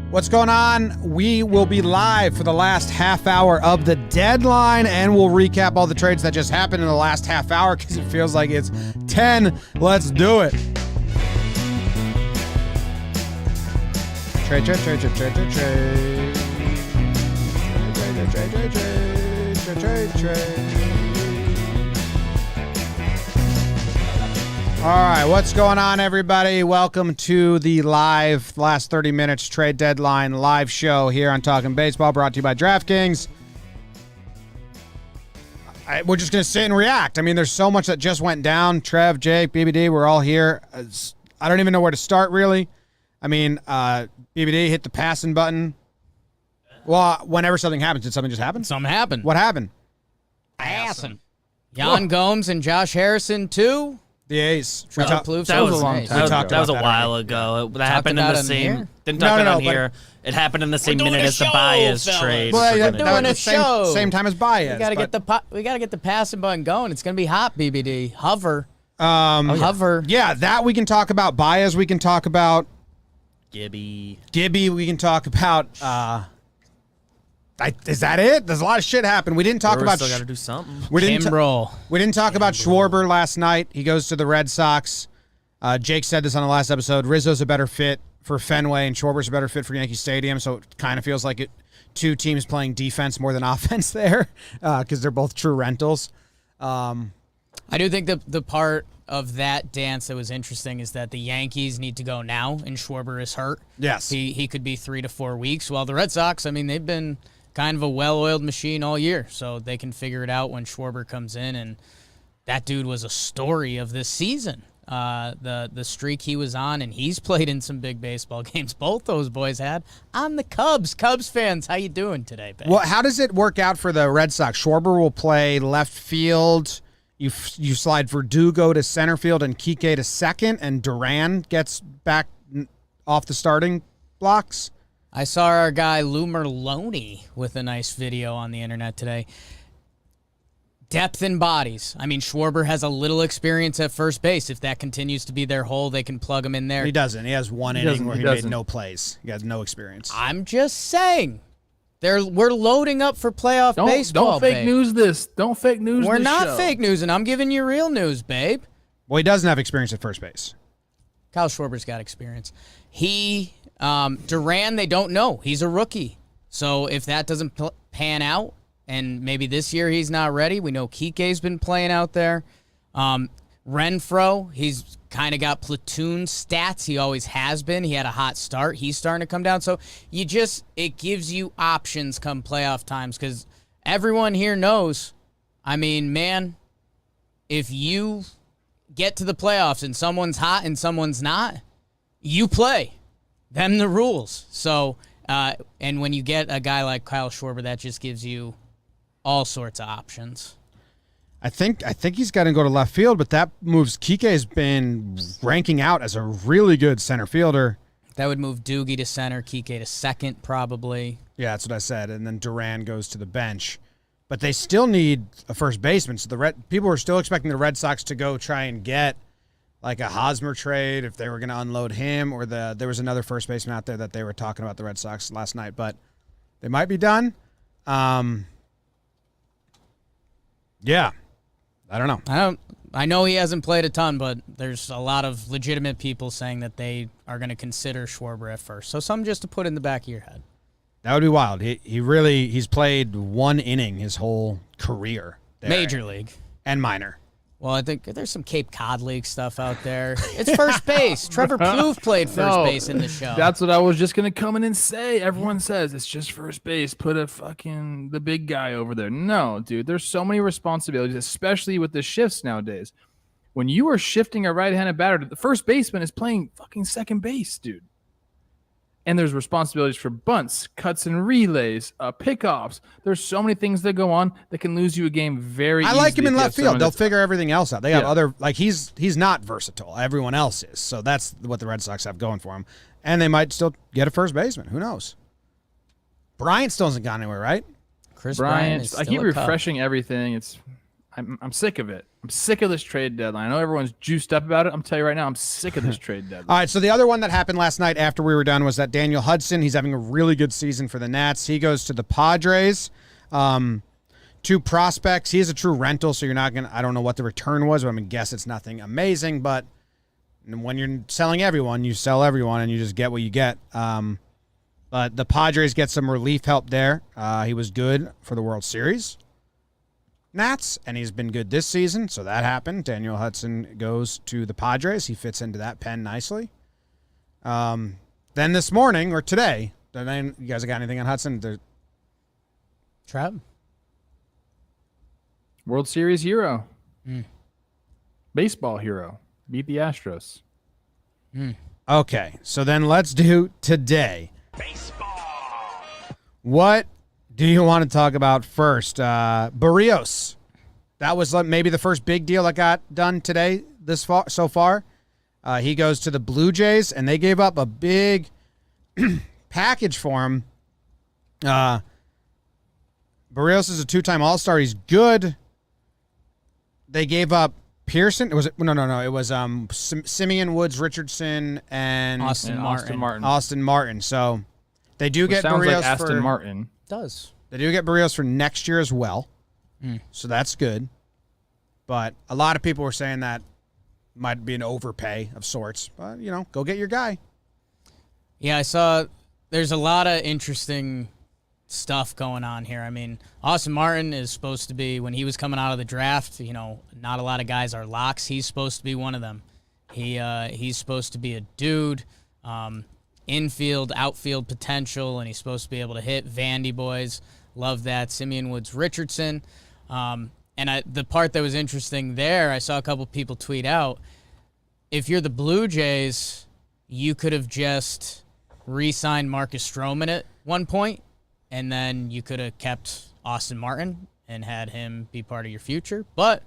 What's going on? We will be live for the last half hour of the deadline, and we'll recap all the trades that just happened in the last half hour because it feels like it's 10. Let's do it. Trade. All right, what's going on, everybody? Welcome to the live last 30 minutes trade deadline live show here on Talkin Baseball, brought to you by DraftKings. We're just going to sit and react. I mean, there's so much that just went down. Trev, Jake, BBD, we're all here. I don't even know where to start, really. I mean, BBD hit the passing button. Well, whenever something happens, did something just happen? Something happened. What happened? Passing. Jan Gomes and Josh Harrison, too. The A's. That was a long time ago. That was a while ago. That happened in the same. Didn't talk about it here. It happened in the same minute as the Baez trade. We're doing a show. Same time as Baez. We gotta get the passing button going. It's gonna be hot, BBD. Hover. Hover. Yeah, that we can talk about. Baez we can talk about. Gibby we can talk about. Is that it? There's a lot of shit happened. We didn't talk about. Still got to do something. We didn't talk about Schwarber last night. He goes to the Red Sox. Jake said this on the last episode. Rizzo's a better fit for Fenway, and Schwarber's a better fit for Yankee Stadium. So it kind of feels like two teams playing defense more than offense there, because they're both true rentals. I do think the part of that dance that was interesting is that the Yankees need to go now, and Schwarber is hurt. Yes, he could be 3 to 4 weeks. While the Red Sox, I mean, they've been kind of a well-oiled machine all year, so they can figure it out when Schwarber comes in, and that dude was a story of this season. The streak he was on, and he's played in some big baseball games. Both those boys had on the Cubs. Cubs fans, how you doing today, babe? Well, how does it work out for the Red Sox? Schwarber will play left field. You slide Verdugo to center field and Kike to second, and Duran gets back off the starting blocks. I saw our guy Lou Merloni with a nice video on the internet today. Depth in bodies. I mean, Schwarber has a little experience at first base. If that continues to be their hole, they can plug him in there. He doesn't. He has one inning where he made no plays. He has no experience. I'm just saying. We're loading up for playoff baseball, Don't fake news this. Don't fake news this. We're not fake news, and I'm giving you real news, babe. Well, he doesn't have experience at first base. Kyle Schwarber's got experience. Duran, they don't know. He's a rookie. So if that doesn't pan out, and maybe this year he's not ready, we know Kike's been playing out there. Renfroe, he's kind of got platoon stats. He always has been. He had a hot start. He's starting to come down. So it gives you options come playoff times, because everyone here knows, I mean, man, if you get to the playoffs and someone's hot and someone's not, you play. Them the rules. So, and when you get a guy like Kyle Schwarber, that just gives you all sorts of options. I think he's got to go to left field, but that moves. Kike's been ranking out as a really good center fielder. That would move Doogie to center, Kike to second, probably. Yeah, that's what I said. And then Duran goes to the bench. But they still need a first baseman. So people are still expecting the Red Sox to go try and get like a Hosmer trade if they were going to unload him, or there was another first baseman out there that they were talking about the Red Sox last night, but they might be done. Yeah, I don't know. I know he hasn't played a ton, but there's a lot of legitimate people saying that they are going to consider Schwarber at first. So something just to put in the back of your head. That would be wild. He's played one inning his whole career there. Major league and minor. Well, I think there's some Cape Cod League stuff out there. It's first base. Trevor Plouffe played first base in the show. That's what I was just going to come in and say. Everyone says it's just first base. Put the big guy over there. No, dude, there's so many responsibilities, especially with the shifts nowadays. When you are shifting a right-handed batter, the first baseman is playing fucking second base, dude. And there's responsibilities for bunts, cuts and relays, pickoffs. There's so many things that go on that can lose you a game very easily. I like him in left field. They'll figure everything else out. They have other, like he's not versatile. Everyone else is. So that's what the Red Sox have going for them. And they might still get a first baseman. Who knows? Bryant still hasn't gone anywhere, right? Chris Bryant. I keep refreshing everything. I'm sick of it. I'm sick of this trade deadline. I know everyone's juiced up about it. I'm telling you right now, I'm sick of this trade deadline. All right, so the other one that happened last night after we were done was that Daniel Hudson, he's having a really good season for the Nats. He goes to the Padres. 2 prospects. He is a true rental, so you're not going to, I don't know what the return was, but I'm going to guess it's nothing amazing. But when you're selling everyone, you sell everyone, and you just get what you get. But the Padres get some relief help there. He was good for the World Series. Nats, and he's been good this season, so that happened. Daniel Hudson goes to the Padres. He fits into that pen nicely. Then this morning, or today, you guys got anything on Hudson? Trap? World Series hero. Baseball hero. Beat the Astros. Okay, so then let's do today. Baseball. What do you want to talk about first? Barrios. That was maybe the first big deal that got done today so far. He goes to the Blue Jays, and they gave up a big package for him. Barrios is a 2-time All-Star. He's good. They gave up Pearson. No. It was Simeon Woods Richardson and Austin Martin. So they do get sounds Barrios like Aston Martin. Does. They do get Barrios for next year as well. So that's good. But a lot of people were saying that might be an overpay of sorts. But, go get your guy. Yeah, I saw there's a lot of interesting stuff going on here. I mean, Austin Martin is supposed to be, when he was coming out of the draft, not a lot of guys are locks. He's supposed to be one of them. He's supposed to be a dude, infield, outfield potential, and he's supposed to be able to hit. Vandy boys love that. Simeon Woods Richardson. The part that was interesting there, I saw a couple people tweet out, if you're the Blue Jays, you could have just re-signed Marcus Stroman at one point, and then you could have kept Austin Martin and had him be part of your future. But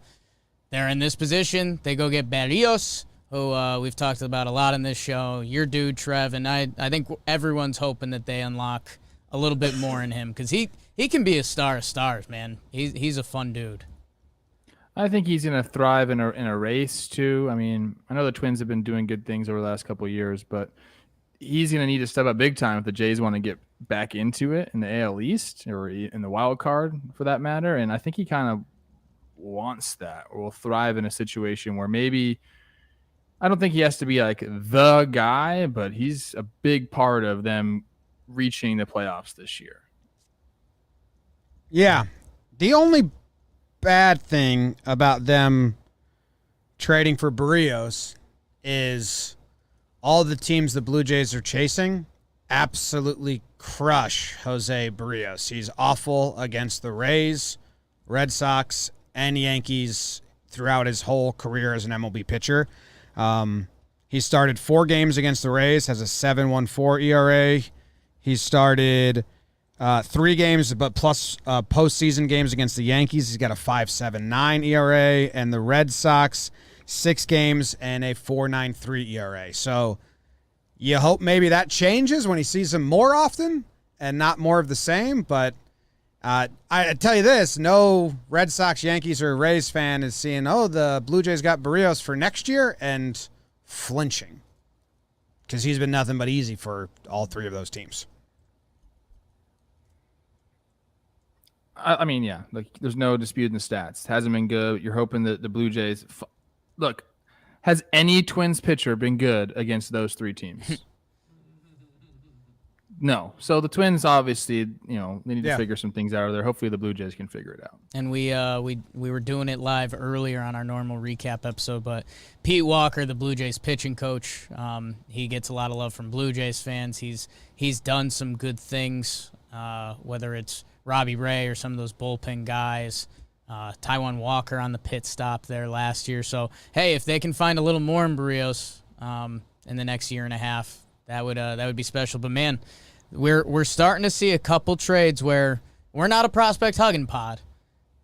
they're in this position. They go get Barrios, who we've talked about a lot in this show. Your dude, Trev, and I think everyone's hoping that they unlock a little bit more in him, because he can be a star of stars, man. He's a fun dude. I think he's going to thrive in a race, too. I mean, I know the Twins have been doing good things over the last couple of years, but he's going to need to step up big time if the Jays want to get back into it in the AL East or in the wild card, for that matter. And I think he kind of wants that, or will thrive in a situation where maybe – I don't think he has to be like the guy, but he's a big part of them reaching the playoffs this year. Yeah. The only bad thing about them trading for Barrios is all the teams the Blue Jays are chasing absolutely crush Jose Barrios. He's awful against the Rays, Red Sox, and Yankees throughout his whole career as an MLB pitcher. He started 4 games against the Rays, has a 7.14 ERA. He started 3 games, but plus postseason games against the Yankees. He's got a 5.79 ERA, and the Red Sox 6 games and a 4.93 ERA. So you hope maybe that changes when he sees him more often and not more of the same. But I tell you this, no Red Sox, Yankees, or Rays fan is seeing, the Blue Jays got Barrios for next year and flinching, because he's been nothing but easy for all 3 of those teams. I mean, yeah, like there's no disputing the stats. Hasn't been good. You're hoping that the Blue Jays look. Has any Twins pitcher been good against those 3 teams? No. So the Twins obviously, they need to figure some things out there. Hopefully the Blue Jays can figure it out. And we were doing it live earlier on our normal recap episode, but Pete Walker, the Blue Jays pitching coach, he gets a lot of love from Blue Jays fans. He's done some good things, whether it's Robbie Ray or some of those bullpen guys. Taijuan Walker on the pit stop there last year. So, hey, if they can find a little more in Barrios in the next year and a half, that would be special. But, man, we're starting to see a couple trades where we're not a prospect hugging pod,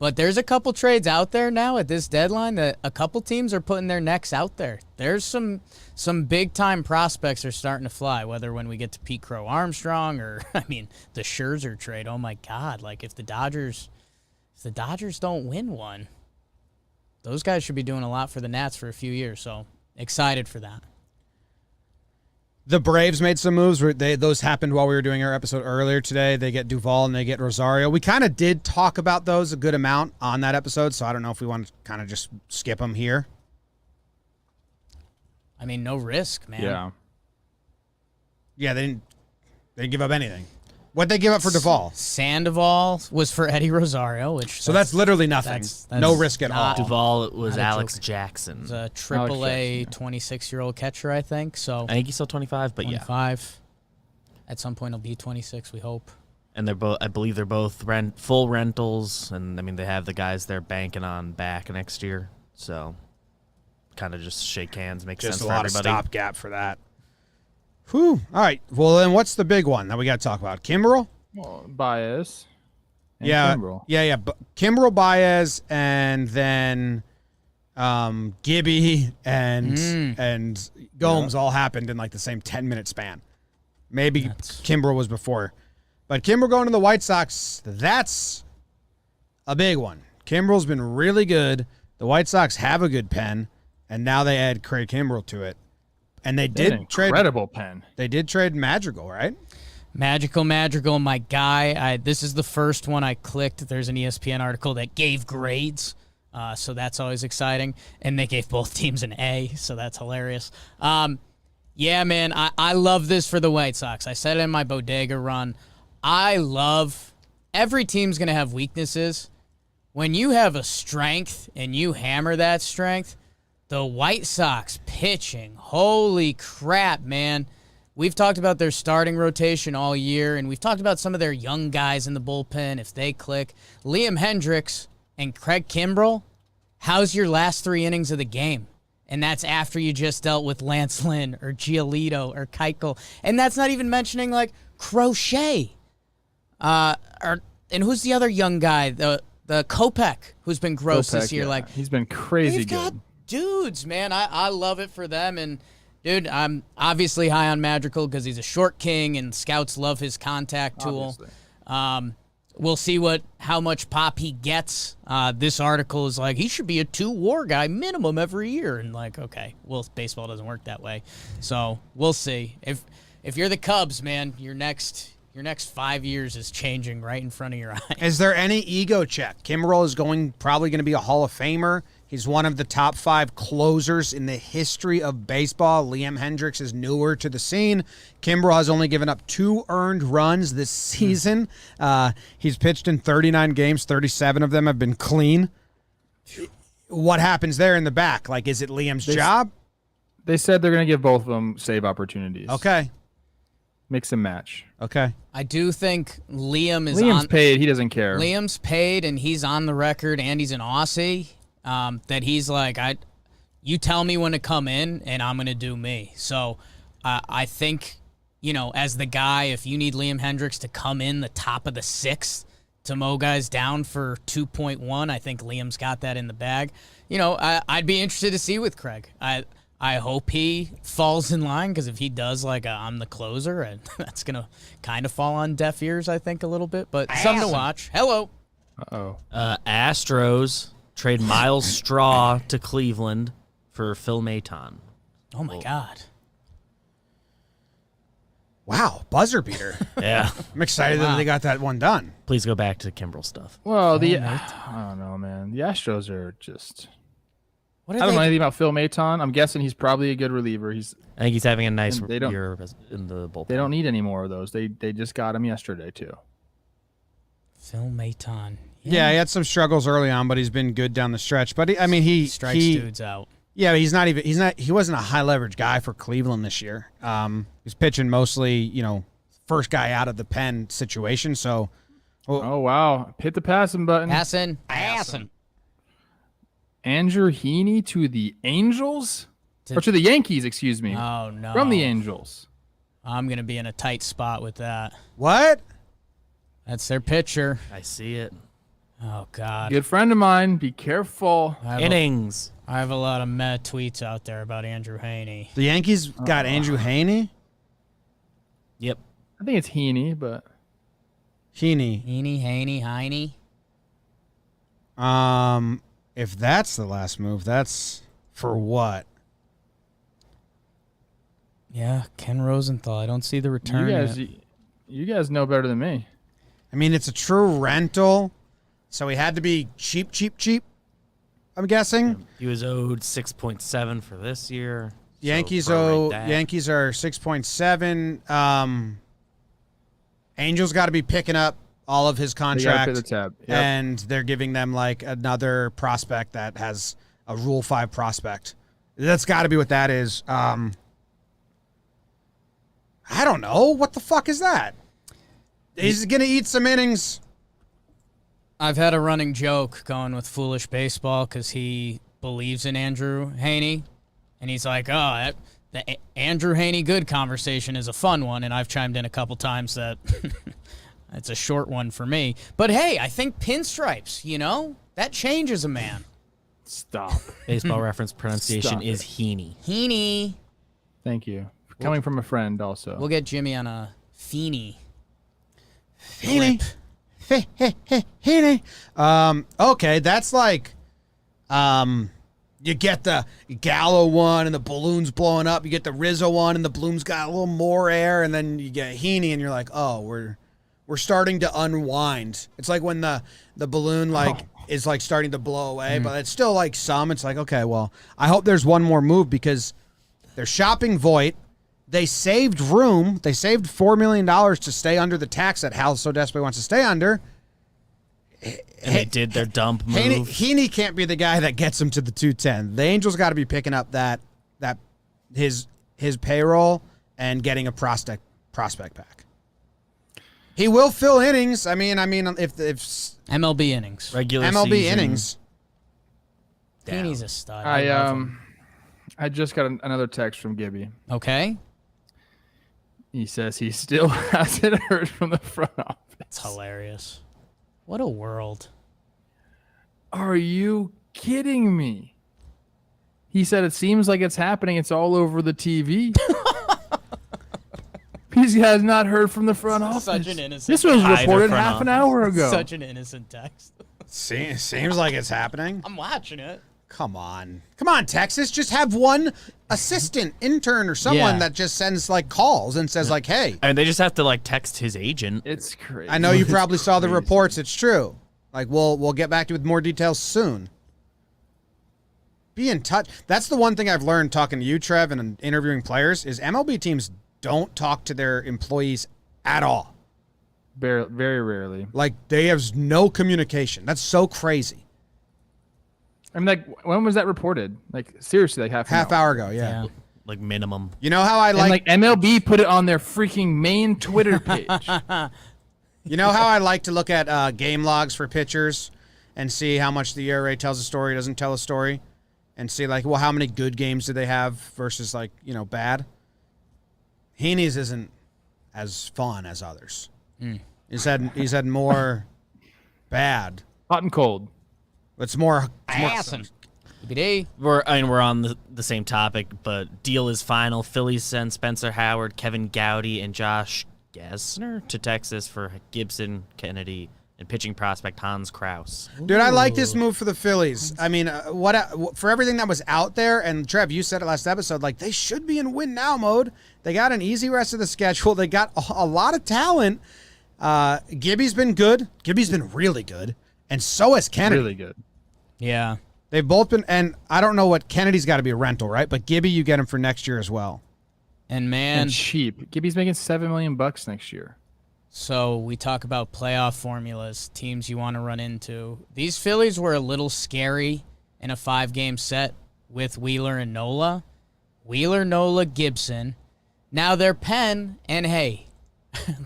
but there's a couple trades out there now at this deadline that a couple teams are putting their necks out there. There's some big-time prospects are starting to fly, whether when we get to Pete Crow Armstrong or, the Scherzer trade. Oh, my God. Like, if the Dodgers don't win one, those guys should be doing a lot for the Nats for a few years. So excited for that. The Braves made some moves. Those happened while we were doing our episode earlier today. They get Duvall and they get Rosario. We kind of did talk about those a good amount on that episode, so I don't know if we want to kind of just skip them here. I mean, no risk, man. Yeah, they didn't give up anything. What'd they give up for Duvall? Sandoval was for Eddie Rosario, so that's literally nothing. That's no risk at all. Duvall was Alex Jackson. He's a AAA 26-year-old catcher, I think. So I think he's still 25, but 25. At some point, he'll be 26. We hope. And they're both. I believe they're both full rentals, and I mean they have the guys they're banking on back next year. So kind of just shake hands, makes sense for everybody. Just a lot of stopgap for that. Whew. All right. Well, then what's the big one that we got to talk about? Kimbrel? Well, Baez. Yeah. Kimbrel. Yeah. Kimbrel, Baez, and then Gibby and Gomes all happened in like the same 10-minute span. Maybe Kimbrel was before. But Kimbrel going to the White Sox, that's a big one. Kimbrel's been really good. The White Sox have a good pen, and now they add Craig Kimbrel to it. And they did trade incredible pen. They did trade Madrigal, right? Magical, my guy. This is the first one I clicked. There's an ESPN article that gave grades, so that's always exciting. And they gave both teams an A, so that's hilarious. Yeah, man, I love this for the White Sox. I said it in my bodega run. I love every team's going to have weaknesses. When you have a strength and you hammer that strength, the White Sox pitching, holy crap, man. We've talked about their starting rotation all year, and we've talked about some of their young guys in the bullpen, if they click. Liam Hendricks and Craig Kimbrel, how's your last 3 innings of the game? And that's after you just dealt with Lance Lynn or Giolito or Keuchel. And that's not even mentioning, like, Crochet. And who's the other young guy? The Kopech, who's been gross this year. Yeah. Like, he's been crazy good. Got dudes, man. I love it for them. And, dude, I'm obviously high on Madrigal because he's a short king, and scouts love his contact tool. We'll see how much pop he gets. This article is like, he should be a 2-WAR guy minimum every year. And, like, okay, well, baseball doesn't work that way. So we'll see. If you're the Cubs, man, your next 5 years is changing right in front of your eyes. Is there any ego check? Kimbrel is probably going to be a Hall of Famer. He's one of the top 5 closers in the history of baseball. Liam Hendricks is newer to the scene. Kimbrel has only given up 2 earned runs this season. He's pitched in 39 games. 37 of them have been clean. What happens there in the back? Like, is it Liam's job? They said they're going to give both of them save opportunities. Okay. Mix and match. Okay. I do think Liam's paid. He doesn't care. Liam's paid, and he's on the record, and he's an Aussie. That he's like, you tell me when to come in, and I'm going to do me. So I think, as the guy, if you need Liam Hendricks to come in the top of the 6th to mow guys down for 2.1, I think Liam's got that in the bag. I'd be interested to see with Craig. I hope he falls in line, because if he does, like, I'm the closer, and that's going to kind of fall on deaf ears, I think, a little bit. But something to watch. Hello. Uh-oh. Astros trade Miles Straw to Cleveland for Phil Maton. Oh, my God. Wow, buzzer beater. Yeah. I'm excited that they got that one done. Please go back to Kimbrel stuff. Well, I don't know, man. The Astros are just... I don't know anything about Phil Maton. I'm guessing he's probably a good reliever. I think he's having a nice year in the bullpen. They don't need any more of those. They just got him yesterday, too. Phil Maton. Yeah, he had some struggles early on, but he's been good down the stretch. But he strikes dudes out. Yeah, he wasn't a high leverage guy for Cleveland this year. He's pitching mostly, first guy out of the pen situation. So, oh wow, hit the passing button. Passing. Andrew Heaney to the Angels, or to the Yankees, excuse me. Oh no, from the Angels. I'm gonna be in a tight spot with that. What? That's their pitcher. I see it. Oh, God. Good friend of mine. Be careful. Innings. I have a lot of mad tweets out there about Andrew Heaney. The Yankees got Andrew Heaney? Yep. I think it's Heaney, but... Heaney. if that's the last move, that's for what? Yeah, Ken Rosenthal. I don't see the return. You guys know better than me. I mean, it's a true rental, so he had to be cheap. I'm guessing. He was owed 6.7 for this year. Yankees so Yankees are 6.7. Angels got to be picking up all of his They gotta contract, pay the tab. Yep. and they're giving them like another prospect that has a Rule 5 prospect. That's got to be what that is. I don't know. What the fuck is that? He's going to eat some innings. I've had a running joke going with Foolish Baseball because he believes in Andrew Haney. And he's like, the Andrew Haney good conversation is a fun one. And I've chimed in a couple times that it's a short one for me. But hey, I think pinstripes, that changes a man. Stop. Baseball reference pronunciation Stop is Heaney. Heaney. Thank you. Coming from a friend also. We'll get Jimmy on a Feeny. Heaney. Heaney. Okay, that's like, you get the Gallo one and the balloon's blowing up. You get the Rizzo one and the balloon's got a little more air, and then you get Heaney, and you're like, oh, we're starting to unwind. It's like when the balloon is like starting to blow away, but it's still like some. It's like, okay, well, I hope there's one more move because they're shopping Voit. They saved room. They saved $4 million to stay under the tax that Hal so desperately wants to stay under. And they did their dump move. Heaney can't be the guy that gets him to the 210. The Angels got to be picking up that his payroll and getting a prospect back. He will fill innings. I mean, if MLB innings. Regular MLB season. innings. Heaney's a stud. I just got another text from Gibby. Okay. He says he still hasn't heard from the front office. It's hilarious. What a world. Are you kidding me? He said it seems like it's happening. It's all over the TV. He has not heard from the front office. Such an innocent. This was Either reported front half an office. hour ago. Such an innocent text. Seems like it's happening. I'm watching it. Come on, Texas. Just have one assistant, intern, or someone that just sends like calls and says like, "Hey." I mean, they just have to like text his agent. It's crazy. I know you probably saw the crazy. reports. It's true. Like we'll get back to you with more details soon. Be in touch. That's the one thing I've learned talking to you, Trev, and interviewing players is MLB teams don't talk to their employees at all. Very rarely. Like they have no communication. That's so crazy. I mean, like, when was that reported? Like, seriously, like half an Hour ago, yeah. Like minimum. You know how I And like MLB put it on their freaking main Twitter page. You know how I like to look at game logs for pitchers and see how much the ERA tells a story, doesn't tell a story, and see like, well, how many good games do they have versus like, bad? Heaney's isn't as fun as others. He's had more bad. Hot and cold. It's more Awesome. BD. We're on the same topic, but deal is final. Phillies send Spencer Howard, Kevin Gowdy, and Josh Gessner to Texas for Gibson, Kennedy, and pitching prospect Hans Kraus. Dude, I like this move for the Phillies. I mean, for everything that was out there, and Trev, you said it last episode, like they should be in win now mode. They got an easy rest of the schedule. They got a lot of talent. Gibby's been good. Gibby's been really good, and so has Kennedy. Really good. Yeah. They've both been, and I don't know what Kennedy's got to be a rental, right? But Gibby, you get him for next year as well. And man, And cheap. Gibby's making $7 million next year. so we talk about playoff formulas, teams you want to run into. These Phillies were a little scary in a 5-game set with Wheeler and Nola. Wheeler, Nola, Gibson. Now their pen, and hey,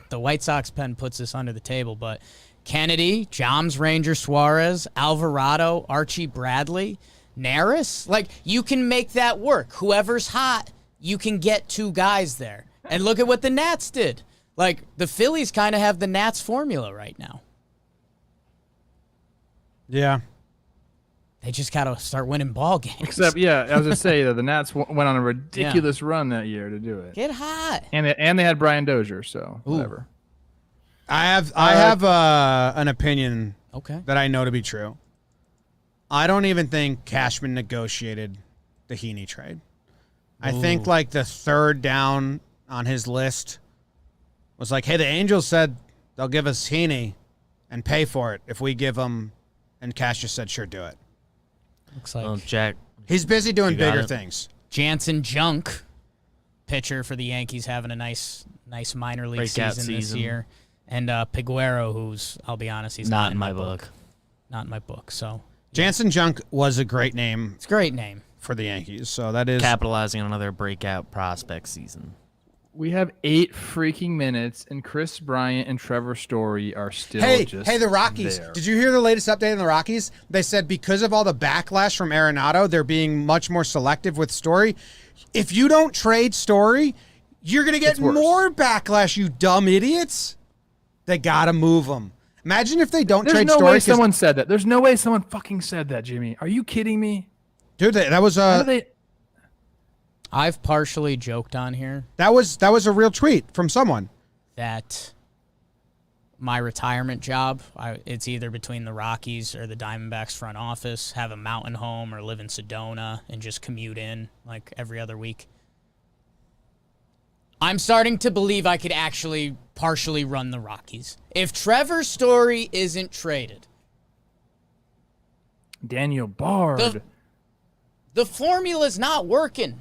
the White Sox pen puts this under the table, but Kennedy, Joms, Ranger, Suarez, Alvarado, Archie Bradley, Neris. Like, you can make that work. Whoever's hot, you can get 2 guys there. And look at what the Nats did. Like, the Phillies kind of have the Nats formula right now. Yeah. They just got to start winning ball games. Except, yeah, I was going to say that the Nats went on a ridiculous run that year to do it. Get hot. And they had Brian Dozier, so whatever. I have an opinion Okay. that I know to be true. I don't even think Cashman negotiated the Heaney trade. I think like the third down on his list was like, hey, the Angels said they'll give us Heaney and pay for it if we give them. And Cash just said, sure, do it. Looks like Well, Jack, He's busy doing You got bigger it. things. Jansen Junk, pitcher for the Yankees, having a nice minor league Breakout season this season. year. And Piguero, who's, I'll be honest, he's not in my book. Not in my book. So Jansen Junk was a great name it's a great name. for the Yankees. So that is Capitalizing on another breakout prospect season. We have 8 freaking minutes, and Chris Bryant and Trevor Story are still Hey, just the Rockies. there. Did you hear the latest update on the Rockies? They said because of all the backlash from Arenado, they're being much more selective with Story. If you don't trade Story, you're going to get It's worse. more backlash, you dumb idiots. They got to move him. Imagine if they don't There's trade no Story. way 'cause- someone said that. There's no way someone fucking said that, Jimmy. Are you kidding me? Dude, that was How do they? I've partially joked on here that was a real tweet from someone. that my retirement job, it's either between the Rockies or the Diamondbacks front office, have a mountain home or live in Sedona and just commute in like every other week. I'm starting to believe I could actually partially run the Rockies. If Trevor Story isn't traded, Daniel Bard. the formula's not working.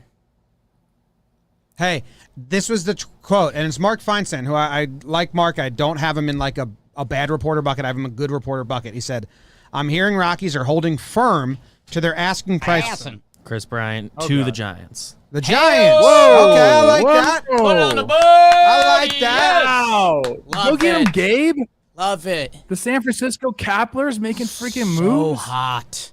Hey, this was the quote, and it's Mark Feinstein, who I like Mark. I don't have him in like a bad reporter bucket. I have him in a good reporter bucket. He said, I'm hearing Rockies are holding firm to their asking price. Passing. Chris Bryant Oh, to God. the Giants. The Giants. Whoa! Okay, I like that. Put it on the board. I like that. Wow. Love Go get him, it. Gabe. Love it. The San Francisco Caplers making freaking So moves. hot.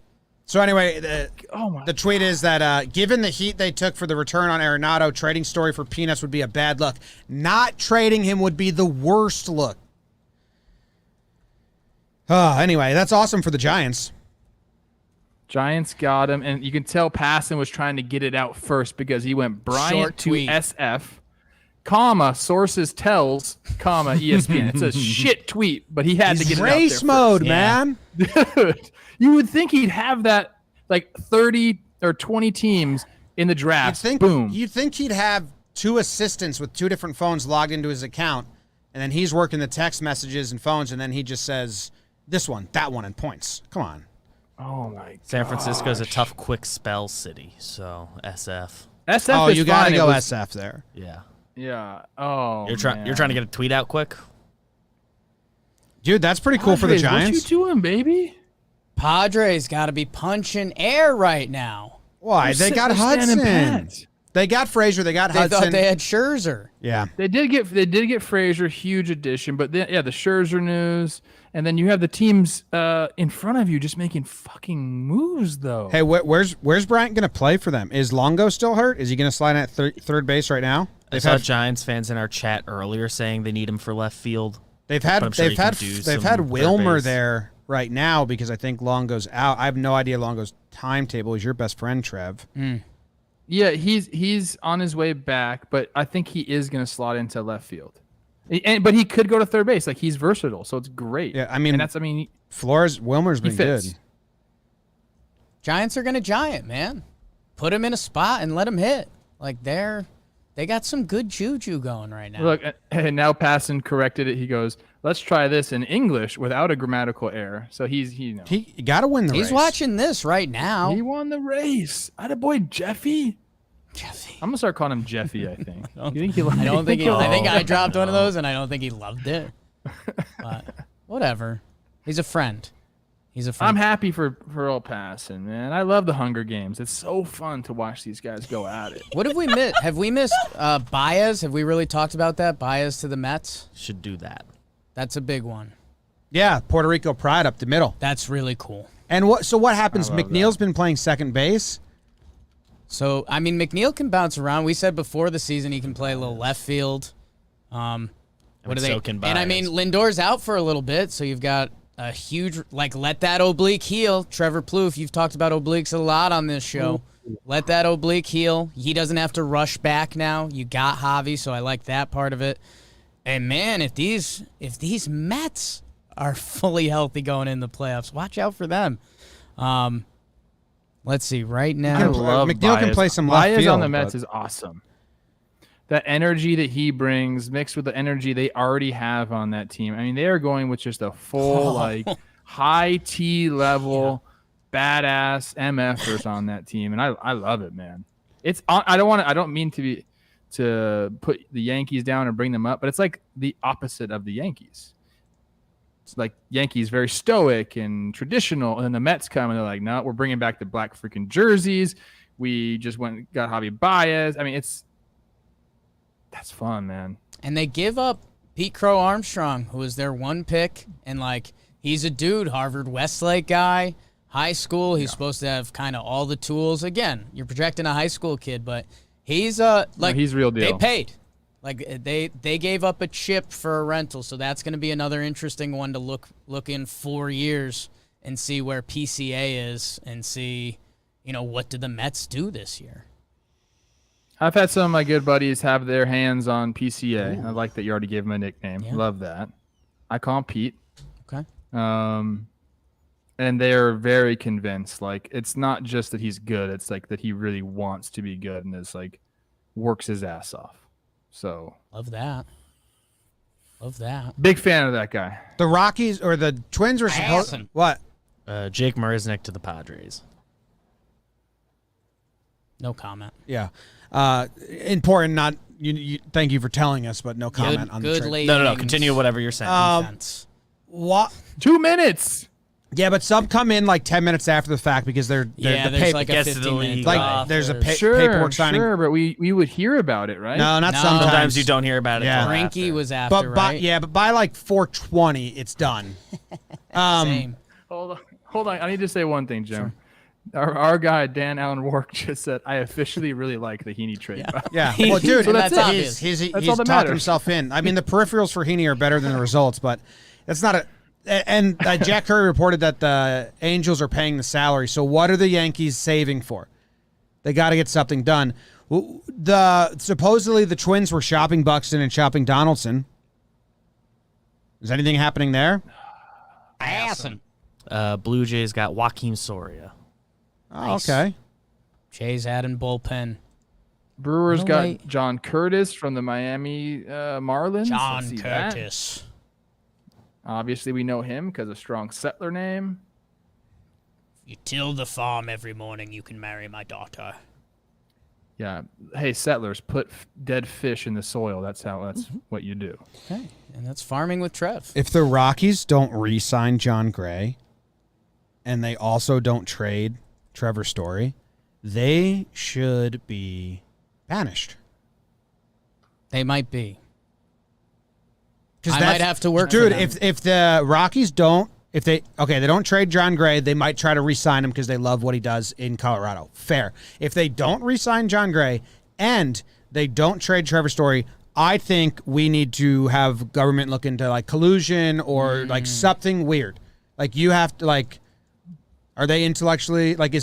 So anyway, Oh my. the tweet is that given the heat they took for the return on Arenado, trading Story for peanuts would be a bad look. Not trading him would be the worst look. Anyway, that's awesome for the Giants. Giants got him, and you can tell Passon was trying to get it out first because he went Bryant Short to tweet. SF, comma, sources tells, comma, ESPN. It's a shit tweet, but he had to He's get it out there race first. mode, Yeah. man. Dude, you would think he'd have that like 30 or 20 teams in the draft. Boom. You'd think he'd have 2 assistants with 2 different phones logged into his account, and then he's working the text messages and phones, and then he just says this one, that one, and points. Come on. Oh my. San Francisco is a tough, quick spell city, so SF. SF Oh, is you got to fine. It go was- SF there. Yeah. Yeah. Oh. You're trying to get a tweet out quick? Dude, that's pretty cool for the Padres, Giants. What you doing, baby? Padres got to be punching air right now. Why? They got Hudson. Pat. They got Frazier. They got They Hudson. thought they had Scherzer. Yeah. They did get Frazier, huge addition, but then the Scherzer news, and then you have the teams in front of you just making fucking moves though. Hey, where's Bryant going to play for them? Is Longo still hurt? Is he going to slide in at third base right now? I saw Giants fans in our chat earlier saying they need him for left field. They've had But I'm sure he can do they've some had third Wilmer base. there right now because I think Longo's out. I have no idea Longo's timetable. He's your best friend, Trev. Yeah, he's on his way back, but I think he is going to slot into left field. But he could go to third base. Like, he's versatile, so it's great. Yeah, I mean, and Wilmer's he been fits. good. Giants are going to giant, man. Put him in a spot and let him hit. Like they got some good juju going right now. Look, and now Passon corrected it. He goes, "Let's try this in English without a grammatical error." So he Got to win the race. He's watching this right now. he won the race. Attaboy, Jeffy. Jeffy. I'm gonna start calling him Jeffy. I think. You think he? I don't think he, I think I dropped one of no. those and I don't think he loved it. But whatever. He's a friend. He's a friend. I'm happy for old Passon, man. I love the Hunger Games. It's so fun to watch these guys go at it. What have we missed? Have we missed Baez? Have we really talked about that? Baez to the Mets? Should do that. That's a big one. Yeah, Puerto Rico pride up the middle. That's really cool. And what happens? I love McNeil's been playing second base. So, I mean, McNeil can bounce around. We said before the season he can play a little left field. What are they? so can And I mean, Baez. Lindor's out for a little bit, so you've got a huge, let that oblique heal. Trevor Plouffe, you've talked about obliques a lot on this show. Let that oblique heal. He doesn't have to rush back now. You got Javi, so I like that part of it. And man, if these Mets are fully healthy going in the playoffs, watch out for them. Let's see. Right I now, love McNeil can Baez. play some left Baez field on the Mets but- is awesome. That energy that he brings mixed with the energy they already have on that team. I mean, they are going with just a full like high T level badass MFers on that team, and I love it, man. It's I don't mean to put the Yankees down and bring them up, but it's like the opposite of the Yankees. It's like Yankees very stoic and traditional, and then the Mets come and they're like, no, we're bringing back the black freaking jerseys. We just went and got Javi Baez. I mean, that's fun, man. and they give up Pete Crow Armstrong, who was their one pick, and like he's a dude, Harvard Westlake guy, high school. He's supposed to have kind of all the tools. Again, you're projecting a high school kid, but he's He's real deal. They paid. Like they gave up a chip for a rental, so that's going to be another interesting one to look in 4 years and see where PCA is and see, what did the Mets do this year? I've had some of my good buddies have their hands on PCA. I like that you already gave him a nickname. Yeah. Love that. I call him Pete. Okay. And they're very convinced. Like, it's not just that he's good. It's like that he really wants to be good and is like works his ass off. So Love that. big fan of that guy. The Rockies or the Twins were supposed. Awesome. What? Jake Marisnick to the Padres. No comment. Yeah. Important. Not. You. Thank you for telling us, but no comment on the Good trade. late No. innings Continue whatever you're saying. defense. What? 2 minutes. Yeah, but some come in like 10 minutes after the fact because they're Yeah, the there's paper, like a gets to the 15-minute league. like drive. there's a Sure, paperwork signing. sure, but we would hear about it, right? No, not No. sometimes. Sometimes you don't hear about it. Yeah. till Rinky after. was after, right? But by like 4:20, it's done. Same. Hold on. I need to say one thing, Jim. Our guy Dan Allen Wark just said, "I officially really like the Heaney trade." Yeah. Well, dude, So that's obvious. he's That's all he's that talked matters. himself in. I mean, the peripherals for Heaney are better than the results, but that's not a. And Jack Curry reported that the Angels are paying the salary. So what are the Yankees saving for? They got to get something done. Supposedly the Twins were shopping Buxton and shopping Donaldson. Is anything happening there? Awesome. Blue Jays got Joaquin Soria. Oh, Nice. okay. Jay's adding bullpen. Brewers No got way. John Curtis from the Miami Marlins. John Let's see that. Curtis. Obviously, we know him because of strong settler name. You till the farm every morning, you can marry my daughter. Yeah. Hey, settlers, put dead fish in the soil. That's what you do. Okay. And that's farming with Trev. If the Rockies don't re-sign John Gray and they also don't trade Trevor Story, they should be banished. They might be. 'Cause I that's- might have to work Dude, for them. if the Rockies don't, they don't trade John Gray, they might try to re-sign him because they love what he does in Colorado. Fair. If they don't re-sign John Gray and they don't trade Trevor Story, I think we need to have government look into like collusion or like something weird. Like you have to like, are they intellectually like?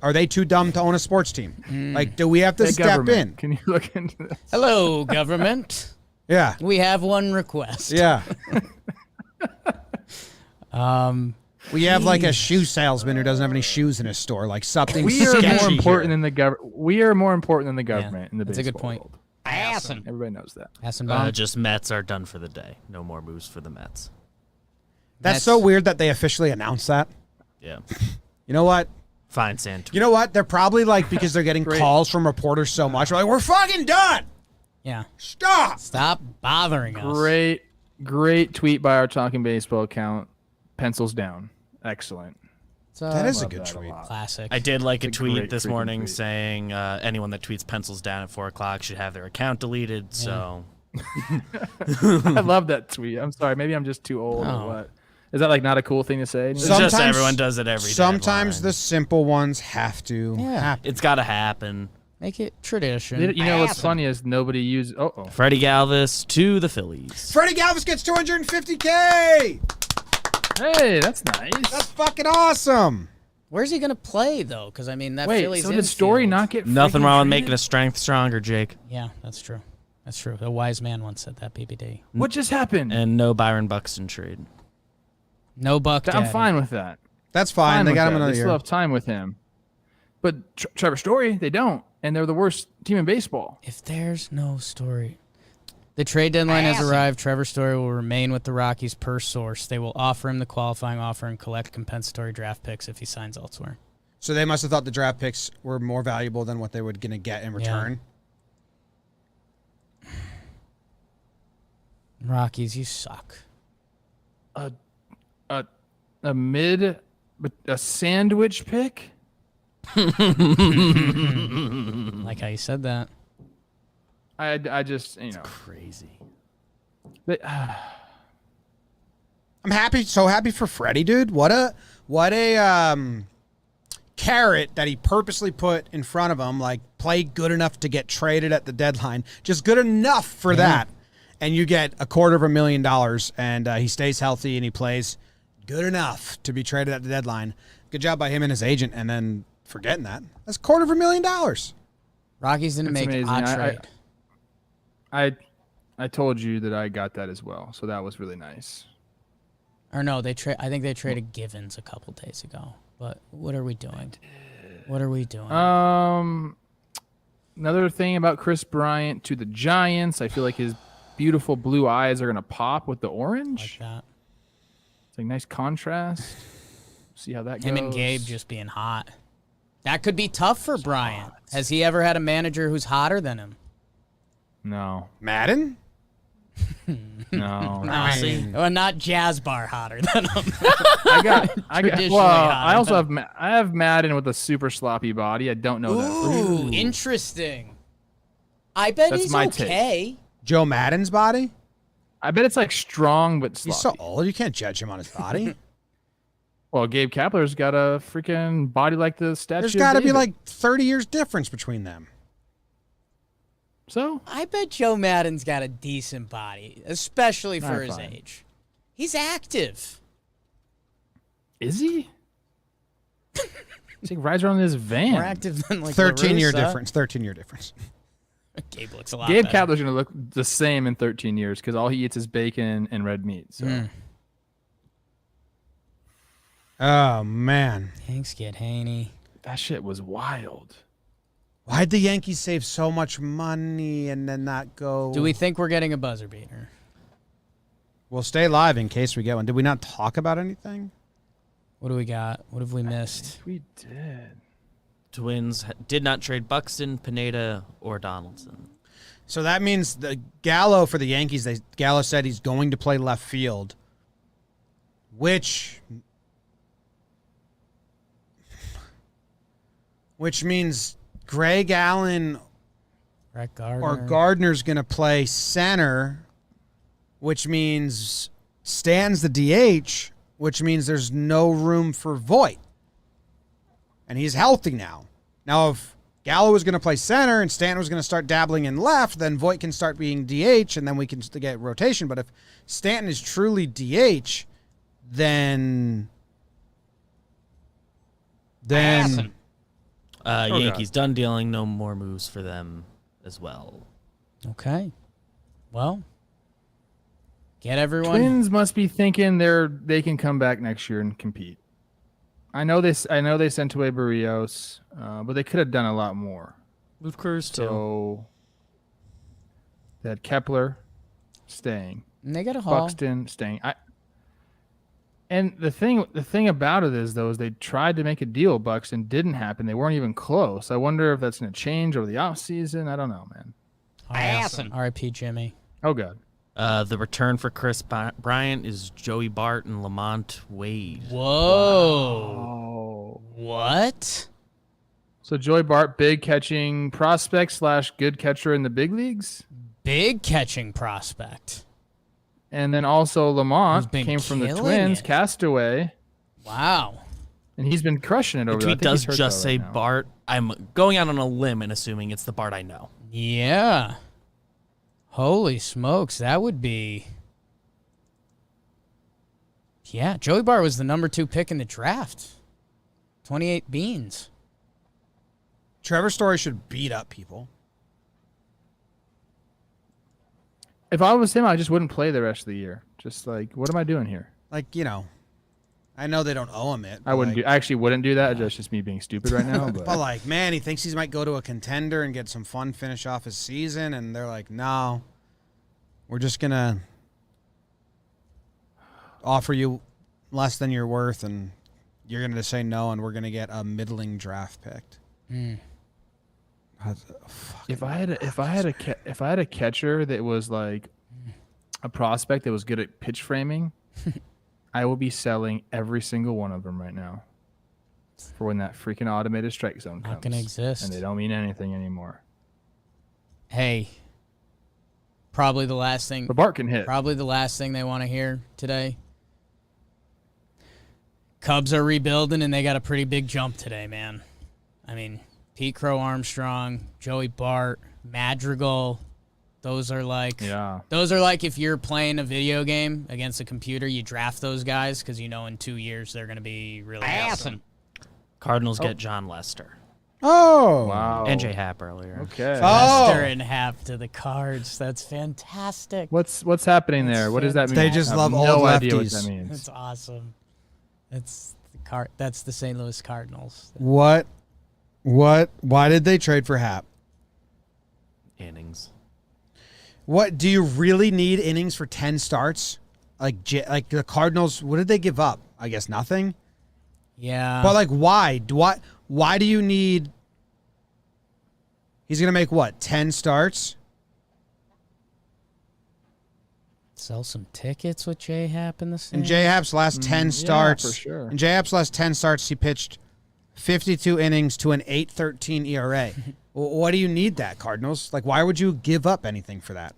Are they too dumb to own a sports team? Like, do we have to Hey, step government, in? Can you look into this? Hello, government. Yeah, We have one request. yeah. We have like a shoe salesman who doesn't have any shoes in his store. Like something We are sketchy more important here. than the government. We are more important than the government in the That's a good baseball point. world. Awesome. Everybody knows that. Hassenbaum. Just Mets are done for the day. No more moves for the Mets. That's so weird that they officially announced that. Yeah. You know what? Fine, Santu. You know what? They're probably like because they're getting calls from reporters so much. They're like, we're fucking done. Yeah. Stop. Stop bothering us. Great tweet by our Talking Baseball account. Pencils down. Excellent. It's, That is a love good that a tweet. lot. classic. I did like a It's a tweet great this freaking morning tweet. saying anyone that tweets pencils down at 4 o'clock should have their account deleted. So I love that tweet. I'm sorry. Maybe I'm just too old No. or what. Is that like not a cool thing to say? it's Sometimes- just everyone does it every Sometimes deadline. the simple ones have to happen. It's got to happen. Make it tradition. You know what's funny is nobody uses. Oh. Freddie Galvis to the Phillies. Freddie Galvis gets $250K. Hey, that's nice. That's fucking awesome. Where's he gonna play though? Because I mean, that Wait, Phillies so did Story infield- not get Nothing freaking wrong with traded? making a strength stronger, Jake. Yeah, that's true. That's true. A wise man once said that. PBD. What just happened? And no Byron Buxton trade. No buck. I'm Daddy. fine with that. That's fine. They with got him that. another They year. still have time with him. But Trevor Story, they don't, and they're the worst team in baseball. If there's no story. The trade deadline has arrived. Trevor Story will remain with the Rockies per source. They will offer him the qualifying offer and collect compensatory draft picks if he signs elsewhere. So they must have thought the draft picks were more valuable than what they were going to get in return. Rockies, you suck. A sandwich pick? Like how you said that. I just, Crazy. I'm happy, so happy for Freddie, dude. What a carrot that he purposely put in front of him, like play good enough to get traded at the deadline, just good enough for that, and you get $250,000, and he stays healthy and he plays good enough to be traded at the deadline. Good job by him and his agent, and then forgetting that. That's $250,000. Rockies didn't That's make amazing. odd trade. I told you that I got that as well, so that was really nice. Or no, I think they traded Givens a couple days ago. But what are we doing? What are we doing? Another thing about Chris Bryant to the Giants, I feel like his beautiful blue eyes are gonna pop with the orange. Like that. It's like nice contrast. See how that goes. Him and Gabe just being hot. That could be tough for Bryant. Has he ever had a manager who's hotter than him? No. Madden? No. Well, not Jazz Bar hotter than him. Well, I also have Madden with a super sloppy body. I don't know that. Ooh, interesting. I bet That's he's my okay. Joe Madden's body? I bet it's like strong but sloppy. He's so old. You can't judge him on his body. Well, Gabe Kapler's got a freaking body like the statue. There's got to be like 30 years difference between them. So I bet Joe Madden's got a decent body, especially for his fine. age. He's active. is he? He's like rides around in his van. More active than like 13-year La Russa. difference. 13-year difference. Gabe looks a lot Gabe better. Kapler's gonna look the same in 13 years because all he eats is bacon and red meat. So Oh, man. Thanks, Kid Haney. that shit was wild. Why'd the Yankees save so much money and then not go? Do we think we're getting a buzzer beater? We'll stay live in case we get one. Did we not talk about anything? What do we got? What have we missed? We did. Twins did not trade Buxton, Pineda, or Donaldson. So that means the Gallo for the Yankees, Gallo said he's going to play left field, which means Greg Allen Brett Gardner. or Gardner's going to play center, which means Stan's the DH, which means there's no room for Voit. And he's healthy now. Now, if Gallo was going to play center and Stanton was going to start dabbling in left, then Voit can start being DH, and then we can get rotation. But if Stanton is truly DH, then Yankees done dealing. No more moves for them as well. Okay. Well, get everyone. Twins must be thinking they can come back next year and compete. I know they sent away Barrios, but they could have done a lot more. Move Cruz too. So they had Kepler staying, And they got a haul. Buxton staying. And the thing about it is they tried to make a deal. Buxton didn't happen. They weren't even close. I wonder if that's going to change over the offseason. I don't know, man. R.I.P. Jimmy. Oh god. The return for Chris Bryant is Joey Bart and Lamont Wade. Whoa. Oh. What? So Joey Bart, big catching prospect / good catcher in the big leagues. Big catching prospect. And then also Who's Lamont been came from the killing Twins, it. Castaway, Wow. and he's been crushing it The over there. I tweet think he's does hurt, just though, say right now. Bart. I'm going out on a limb and assuming it's the Bart I know. Yeah. Holy smokes. That would be. Yeah. Joey Bart was the number 2 pick in the draft. 28 beans. Trevor Story should beat up people. If I was him, I just wouldn't play the rest of the year. Just like, what am I doing here? Like, I know they don't owe him it. I actually wouldn't do that. That's just me being stupid right now. But, But like, man, he thinks he might go to a contender and get some fun finish off his season, and they're like, no, we're just gonna offer you less than you're worth, and you're gonna say no, and we're gonna get a middling draft pick. if I had a catcher that was like a prospect that was good at pitch framing, I will be selling every single one of them right now for when that freaking automated strike zone comes. Not gonna exist, and they don't mean anything anymore. Hey, probably the last thing. But Bart can hit. Probably the last thing they want to hear today. Cubs are rebuilding, and they got a pretty big jump today, man. I mean, Pete Crow Armstrong, Joey Bart, Madrigal. Those are like if you're playing a video game against a computer, you draft those guys because you know in 2 years they're going to be really awesome. Cardinals get John Lester. Oh, wow. And J Happ earlier. Okay. Lester and Happ to the Cards. That's fantastic. What's happening there? What does that mean? They just I have love old no idea what lefties. that means. That's awesome. That's the St. Louis Cardinals. What? Why did they trade for Hap? Innings. What do you really need innings for 10 starts? Like the Cardinals, what did they give up? I guess nothing. Yeah. But like, why? Why do you need? He's gonna make what? 10 starts. Sell some tickets with J Happ in the same. In J Happ's last 10 starts, for sure. In J Happ's last 10 starts, he pitched 52 innings to an 8.13 ERA. What do you need that, Cardinals? Like, why would you give up anything for that?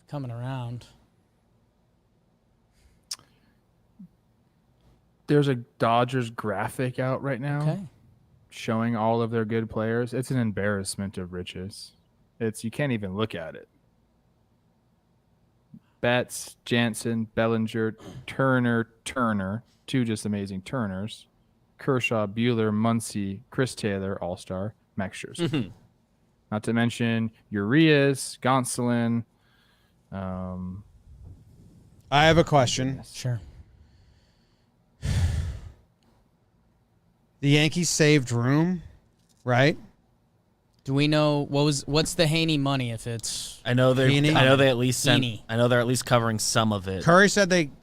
Coming around. There's a Dodgers graphic out right now Okay. showing all of their good players. It's an embarrassment of riches. You can't even look at it. Betts, Jansen, Bellinger, Turner, two just amazing Turners. Kershaw, Buehler, Muncy, Chris Taylor, All-Star, Max Scherzer. Not to mention Urias, Gonsolin. I have a question. Sure. The Yankees saved room, right? Do we know what's the Haney money if it's I know they're. Heaney? I know they at least sent. Heaney. I know they're at least covering some of it. Curry said that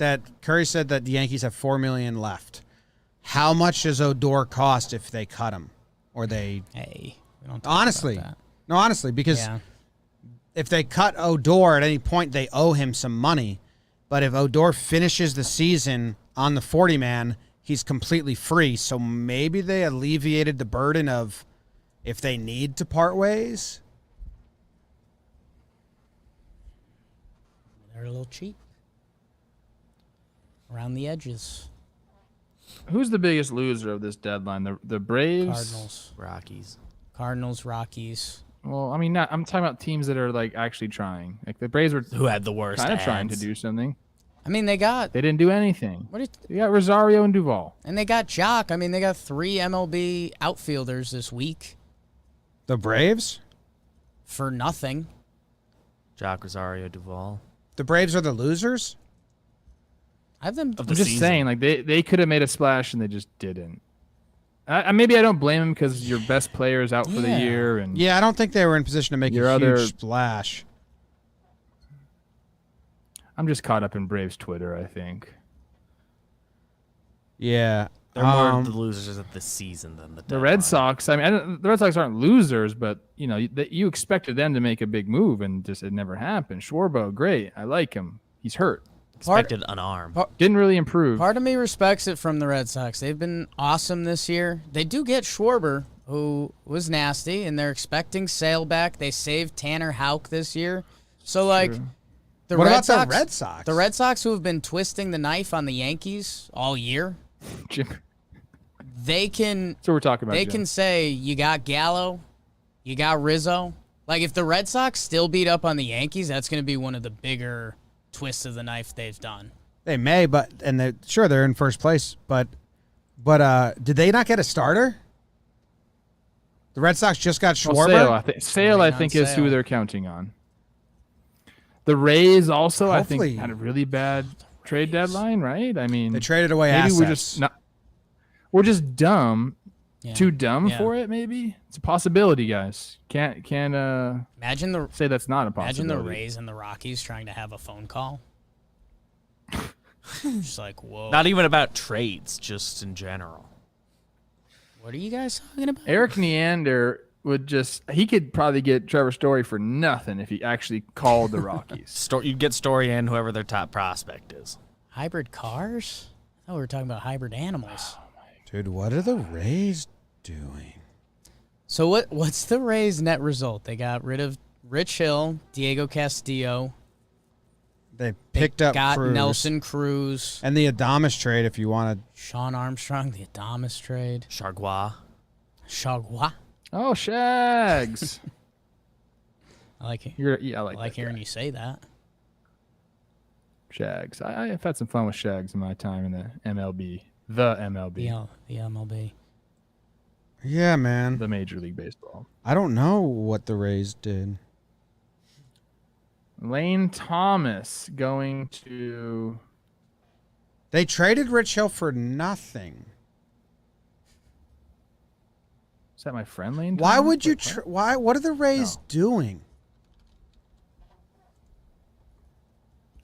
the Yankees have $4 million left. How much does Odor cost if they cut him, or they? Hey, we don't talk Honestly, about that. no, honestly, because Yeah. if they cut Odor at any point, they owe him some money. But if Odor finishes the season on the 40-man, he's completely free. So maybe they alleviated the burden of if they need to part ways. They're a little cheap. Around the edges. Who's the biggest loser of this deadline? The Braves? Cardinals, Rockies. Well, I mean, I'm talking about teams that are like actually trying. Like the Braves were Who had the worst? kind of trying to ads. do something. I mean, they got They didn't do anything. what? You got Rosario and Duvall. And they got Jock. I mean, they got 3 MLB outfielders this week The Braves? for nothing. Jock, Rosario, Duvall. The Braves are the losers? I have them. Of I'm the just season. saying, like they could have made a splash and they just didn't. Maybe I don't blame them because your best player is out for the Yeah. year, and Yeah, I don't think they were in position to make Your a other- huge splash. I'm just caught up in Braves Twitter. I think. Yeah. They're more the losers of the season than the. The Red Sox. I mean, the Red Sox aren't losers, but you know, you expected them to make a big move, and just it never happened. Schwarber, great. I like him. He's hurt. expected an arm. Didn't really improve. Part of me respects it from the Red Sox. They've been awesome this year. They do get Schwarber, who was nasty, and they're expecting Sale back. They saved Tanner Houck this year. So, like, the What Red about the Sox, Red Sox? The Red Sox, who have been twisting the knife on the Yankees all year, Jim, they can that's what we're talking about. they Jim. can say, you got Gallo, you got Rizzo. Like, if the Red Sox still beat up on the Yankees, that's going to be one of the bigger twists of the knife they've done. They may, but they're in first place, but did they not get a starter? The Red Sox just got Schwarber. Sale, I think, is who they're counting on. The Rays also, I Hopefully. think, had a really bad trade deadline, right? I mean, They traded away maybe assets. we're just dumb, Yeah. too dumb Yeah. for it. Maybe it's a possibility, guys. Can't Imagine the say that's not a possibility. Imagine the Rays and the Rockies trying to have a phone call. Just like, whoa. Not even about trades, just in general. What are you guys talking about? Eric Neander he could probably get Trevor Story for nothing if he actually called the Rockies. You'd get Story and whoever their top prospect is. Hybrid cars? I thought we were talking about hybrid animals. Dude, what are the Rays doing? So what's the Rays' net result? They got rid of Rich Hill, Diego Castillo. They picked up got Cruz. Nelson Cruz, And the Adames trade, if you wanted. Sean Armstrong, the Adames trade, Chargois. Chagua. Oh, Shags. I like it. I I like like that hearing guy. you say that. Shags. I've had some fun with Shags in my time in the MLB. The MLB. The MLB. Yeah, man. The Major League Baseball. I don't know what the Rays did. Lane Thomas going to... They traded Rich Hill for nothing. Is that my friend Lane Thomas? Why would you... Wait, what? Why? What are the Rays doing?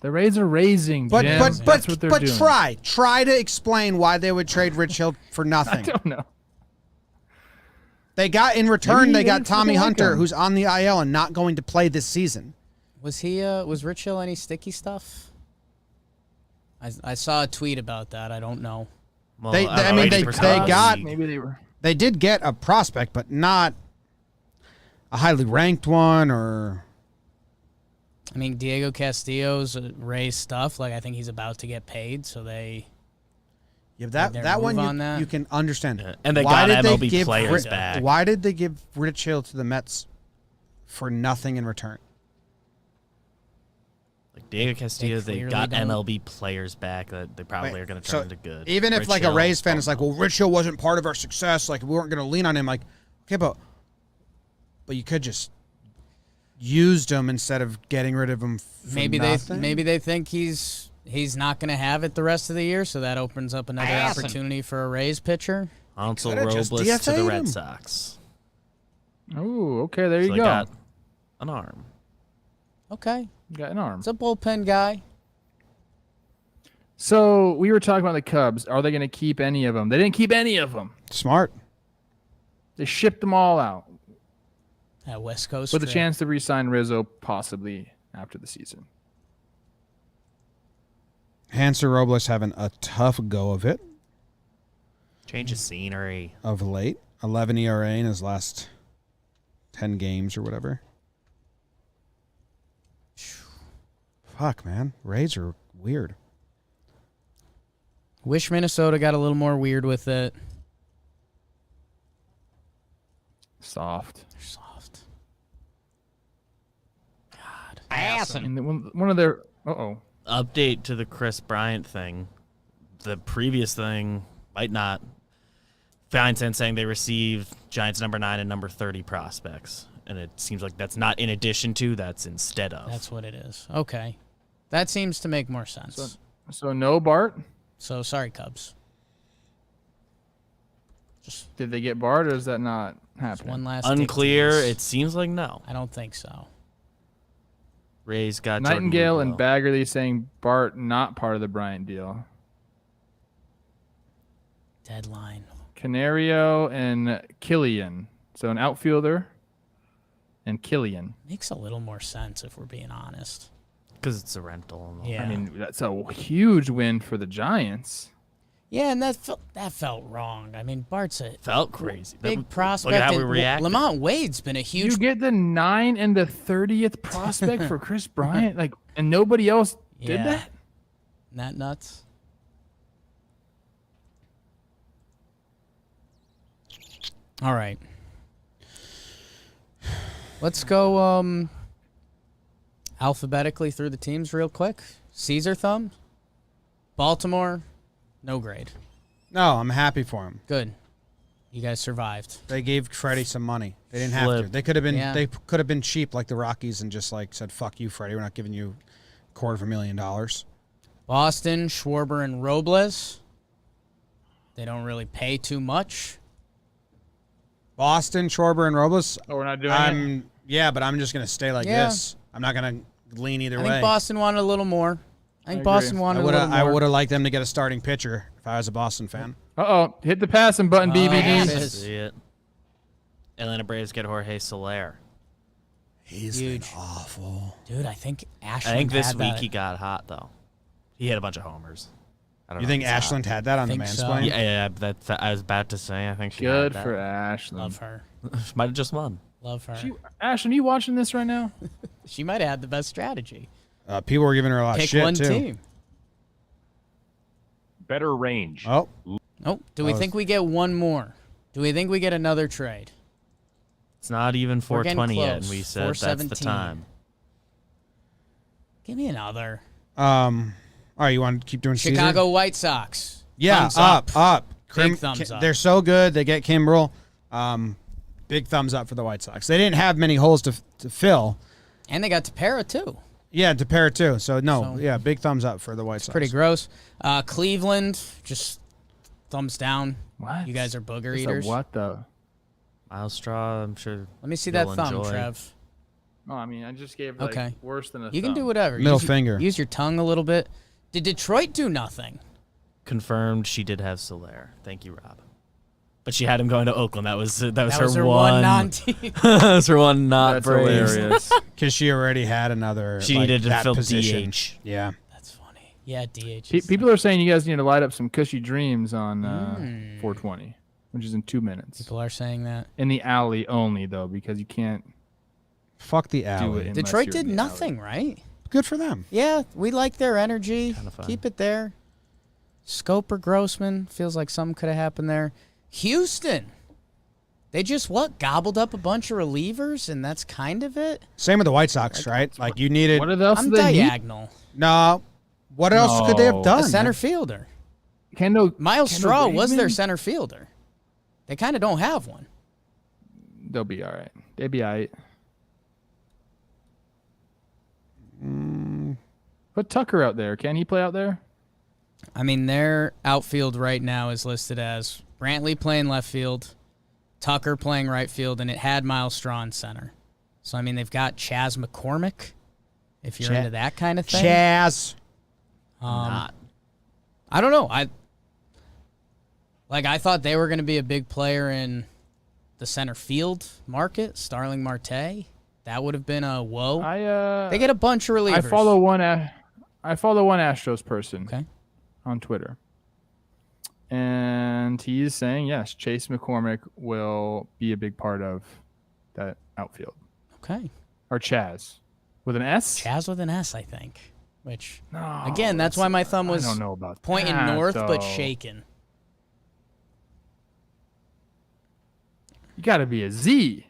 The Rays are raising, But Jim. but That's what they're but doing. try to explain why they would trade Rich Hill for I nothing. don't know. They got in return. Maybe They got just Tommy like Hunter, him. who's on the IL and not going to play this season. Was Rich Hill any sticky stuff? I saw a tweet about that. I don't know. Well, They- I I don't know, mean, they 80% of the got- league. Maybe they were. They did get a prospect, but not a highly ranked one. Or I mean, Diego Castillo's Rays stuff. Like, I think he's about to get paid, so they. yeah, Did they that one move you, on that? you can understand. Yeah, and they Why got did MLB give players back. Why did they give Rich Hill to the Mets for nothing in return? Like Diego Castillo, they clearly got don't- MLB players back that they probably Wait, are going to so turn into good. Even if Rich like a Hill, Rays fan don't is like, know. well, Rich Hill wasn't part of our success. Like we weren't going to lean on him. Like, okay, but you could just used him instead of getting rid of him. For Maybe nothing? they think he's not going to have it the rest of the year, so that opens up another Awesome. opportunity for a Rays pitcher. Hansel could've just Robles to the DFA'd Red him. Sox. Oh, okay. There So you they go. got an arm. Okay, You got an arm. it's a bullpen guy. So we were talking about the Cubs. Are they going to keep any of them? They didn't keep any of them. Smart. They shipped them all out At West Coast with a trip. chance to re-sign Rizzo possibly after the season. Hanser Robles having a tough go of it Change of scenery. of late. 11 ERA in his last 10 games or whatever. Fuck, man. Rays are weird. Wish Minnesota got a little more weird with it. Soft. They're soft. And then one of their Update to the Chris Bryant thing. The previous thing might not. Feinstein saying they received Giants number 9 and number 30 prospects. And it seems like that's not in addition to, that's instead of. That's what it is. Okay. That seems to make more sense. So no Bart. So sorry, Cubs. Did they get Bart, or is that not happening? One last Unclear. dig to this. It seems like no. I don't think so. Rays got Jordan Nightingale and Luplow. Baggerly saying Bart not part of the Bryant deal. Deadline. Canario and Killian. So an outfielder and Killian. Makes a little more sense if we're being honest. Because it's a rental. Yeah. I mean, that's a huge win for the Giants. Yeah, and that felt wrong. I mean, Bart's a Felt crazy. big prospect. Look at how we and reacted. Lamont Wade's been a huge. You get the 9 and the 30th prospect for Chris Bryant, and nobody else did Yeah. that. Isn't that nuts? All right. Let's go alphabetically through the teams real quick. Caesar thumb. Baltimore, no grade. No, I'm happy for him. Good. You guys survived. They gave Freddie some money. They didn't have to. Flip. They could have been. Yeah. They could have been cheap like the Rockies and just like said, "Fuck you, Freddie. We're not giving you $250,000." Boston, Schwarber, and Robles. They don't really pay too much. Boston, Schwarber, and Robles. Oh, we're not doing it? Yeah, but I'm just going to stay like this. I'm not going to lean either I way. think Boston wanted a little more. I think agree. Boston wanted a little more. I would have liked them to get a starting pitcher if I was a Boston fan. Uh-oh. Hit the passing button, BBD. Yes. See it. Atlanta Braves get Jorge Soler. He's Huge. been awful. Dude, I think Ashland I think this had week that. he got hot though. He had a bunch of homers. I don't You know think if it's hot. Ashland had that on the Think so. mansplain? Yeah, that's I was about to say. I think she Good had for that. Ashland. Love her. Might have just won. Love her. Ashland, you watching this right now? She might have had the best strategy. People were giving her a lot of Pick shit, one too. team. Better range. Oh, Oh, do we think we get one more? Do we think we get another trade? It's not even We're getting 420 yet, close. and we said that's the 417. time. Give me another. all right, you want to keep doing Caesar? Chicago White Sox. Yeah, Thumbs up. Big thumbs up. They're so good. They get Kimbrel. Big thumbs up for the White Sox. They didn't have many holes to fill. And they got Tepera, too. Yeah, to pair too. So, So- yeah, big thumbs up for the White Sox. Pretty gross. Cleveland, just thumbs down. What? You guys are booger It's a eaters. what, though? Miles Straw, I'm sure. Let me see you'll that thumb, enjoy. Trev. Oh, I mean, I just gave like Okay. worse than a You can thumb. do whatever. Middle use, finger. Use your tongue a little bit. Did Detroit do nothing? Confirmed she did have Soler. Thank you, Rob. But she had him going to Oakland. That was That was her her one non-team. that was her one not That's Braves. hilarious. Because she already had another. She like, needed to that fill position. DH. Yeah. That's funny. Yeah, DH. People are saying you guys need to light up some cushy dreams on 420, which is in 2 minutes. People are saying that. In the alley only, though, because you can't Fuck the do alley. it. unless Detroit you're did in the alley. nothing, right? Good for them. Yeah, we like their energy. Kinda fun. Keep it there. Scope or Grossman, feels like something could have happened there. Houston. They just, gobbled up a bunch of relievers, and that's kind of it? Same with the White Sox, right? Like you needed. What else I'm do they need? diagonal. No. What else could they have No. done? A center fielder. Kendall Miles Straw was their Graveman? center fielder. They kind of don't have one. They'll be all right. They'll be all right. Put Tucker out there. Can he play out there? I mean, their outfield right now is listed as Brantley playing left field, Tucker playing right field, and it had Miles Straw in center. So, I mean, they've got Chas McCormick, if you're into that kind of thing. Chaz. Not. I don't know. I thought they were going to be a big player in the center field market, Starling Marte. That would have been a whoa. They get a bunch of relievers. I follow one Astros person Okay. on Twitter, and he is saying yes, Chase McCormick will be a big part of that outfield. Okay. Or Chaz with an S. Chas with an S, I think. Which, No, again, that's why my thumb was I don't know about pointing that, north but though. shaking. You got to be a Z.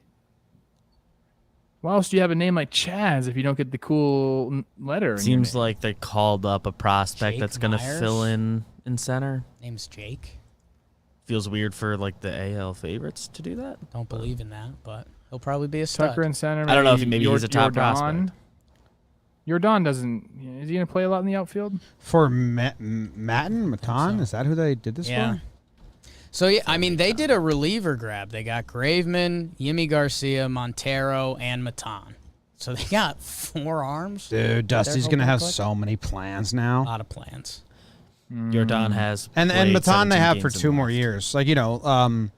Why else do you have a name like Chaz if you don't get the cool letter? in your Seems name? like they called up a prospect Jake that's going to Myers? fill in center. Name's Jake. Feels weird for like the AL favorites to do that. Don't believe in that, but he'll probably be a stud. Tucker in center. I don't know if maybe he's a top prospect. Jordan doesn't. Is he going to play a lot in the outfield? For Matan? Is that who they did this Yeah. for? So, yeah, I mean, they did a reliever grab. They got Graveman, Yimi Garcia, Montero, and Matan. So they got 4 arms. Dude, Dusty's They're going to have hoping so many plans A now. lot of plans. Jordan has And played Matan they 17 have for games 2 in more life. years. Like, Graveland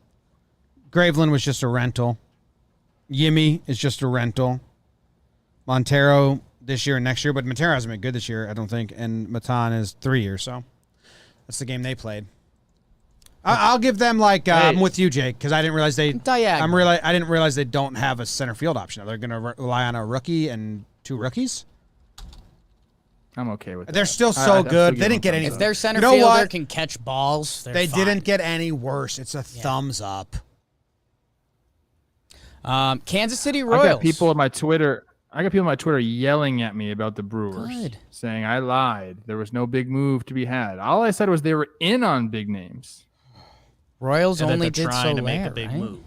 was just a rental. Yimmy is just a rental. Montero this year and next year, but Montero hasn't been good this year, I don't think. And Matan is 3 years, so that's the game they played. I'll give them I'm with you, Jake, because I didn't realize Diagonal. I didn't realize they don't have a center field option. They're going to rely on a rookie and 2 rookies. I'm okay with that. They're still I so absolutely good. give They them didn't get thumbs any. If up. their center You know fielder what? can catch balls, they're They fine. didn't get any worse. It's a thumbs up. Kansas City I Royals. got people on my Twitter. Yelling at me about the Brewers, Good. saying I lied. There was no big move to be had. All I said was they were in on big names. Royals And that only they're did trying so to make a big right? move.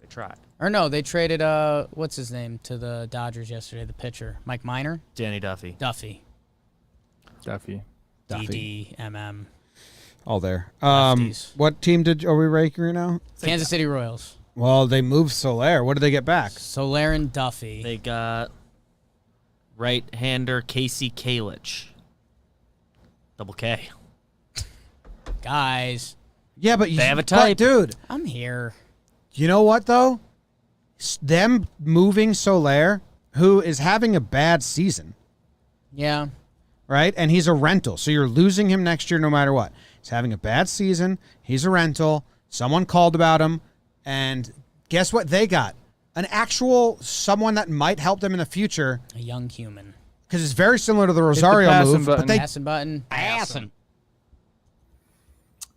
They tried. Or no, they traded what's his name to the Dodgers yesterday, the pitcher, Mike Minor, Danny Duffy. Duffy. Duffy. Duffy. DD, All there. Lefties. What team are we ranking right now? Kansas City Royals. Well, they moved Soler. What did they get back? Soler and Duffy. They got right-hander Casey Kalich. Double K. Guys, Yeah, but They have a type. dude. I'm here. You know what though? Them moving Soler, who is having a bad season, Yeah. right? And he's a rental, so you're losing him next year no matter what. He's having a bad season. He's a rental. Someone called about him, and guess what they got? An actual someone that might help them in the future, A young human. because it's very similar to the Rosario passing move. But button. they Passing button. Passing.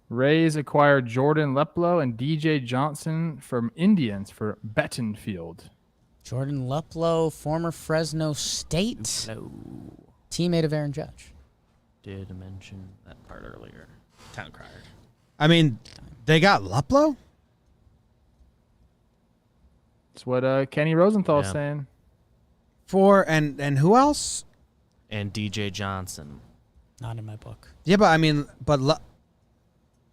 Rays acquired Jordan Leplo and DJ Johnson from Indians for Bettenfield. Jordan Luplow, former Fresno State teammate of Aaron Judge. Did mention that part earlier. Town crier. I mean, they got Luplo. That's what Kenny Rosenthal's Yeah. saying. And who else? And DJ Johnson. Not in my book. Yeah, but I mean,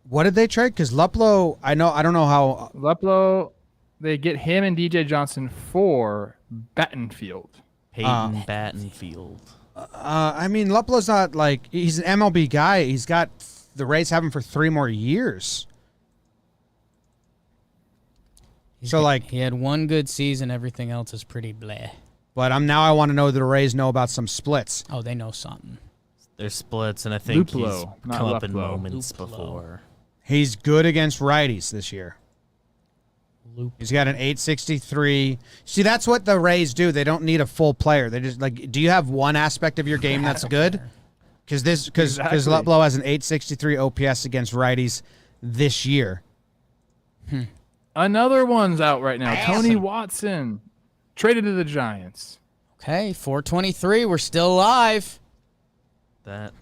what did they trade? Because Luplo, I don't know how. Leplo, they get him and DJ Johnson for Bettenfield. Peyton Battenfield. I mean, Luplo's not like he's an MLB guy. He's got the Rays have him for 3 more years. So like, He had one good season. Everything else is pretty bleh. but I want to know that the Rays know about some splits. Oh, they know something. They're splits, and I think Luplo, he's not come up in Luplo. moments Luplo. before. He's good against righties this year. He's got an 863. See, that's what the Rays do. They don't need a full player. They just like, do you have one aspect of your game that's good? Because Exactly. Luplo has an 863 OPS against righties this year. Another one's out right now. Tony Watson traded to the Giants. Okay, 423. We're still alive. That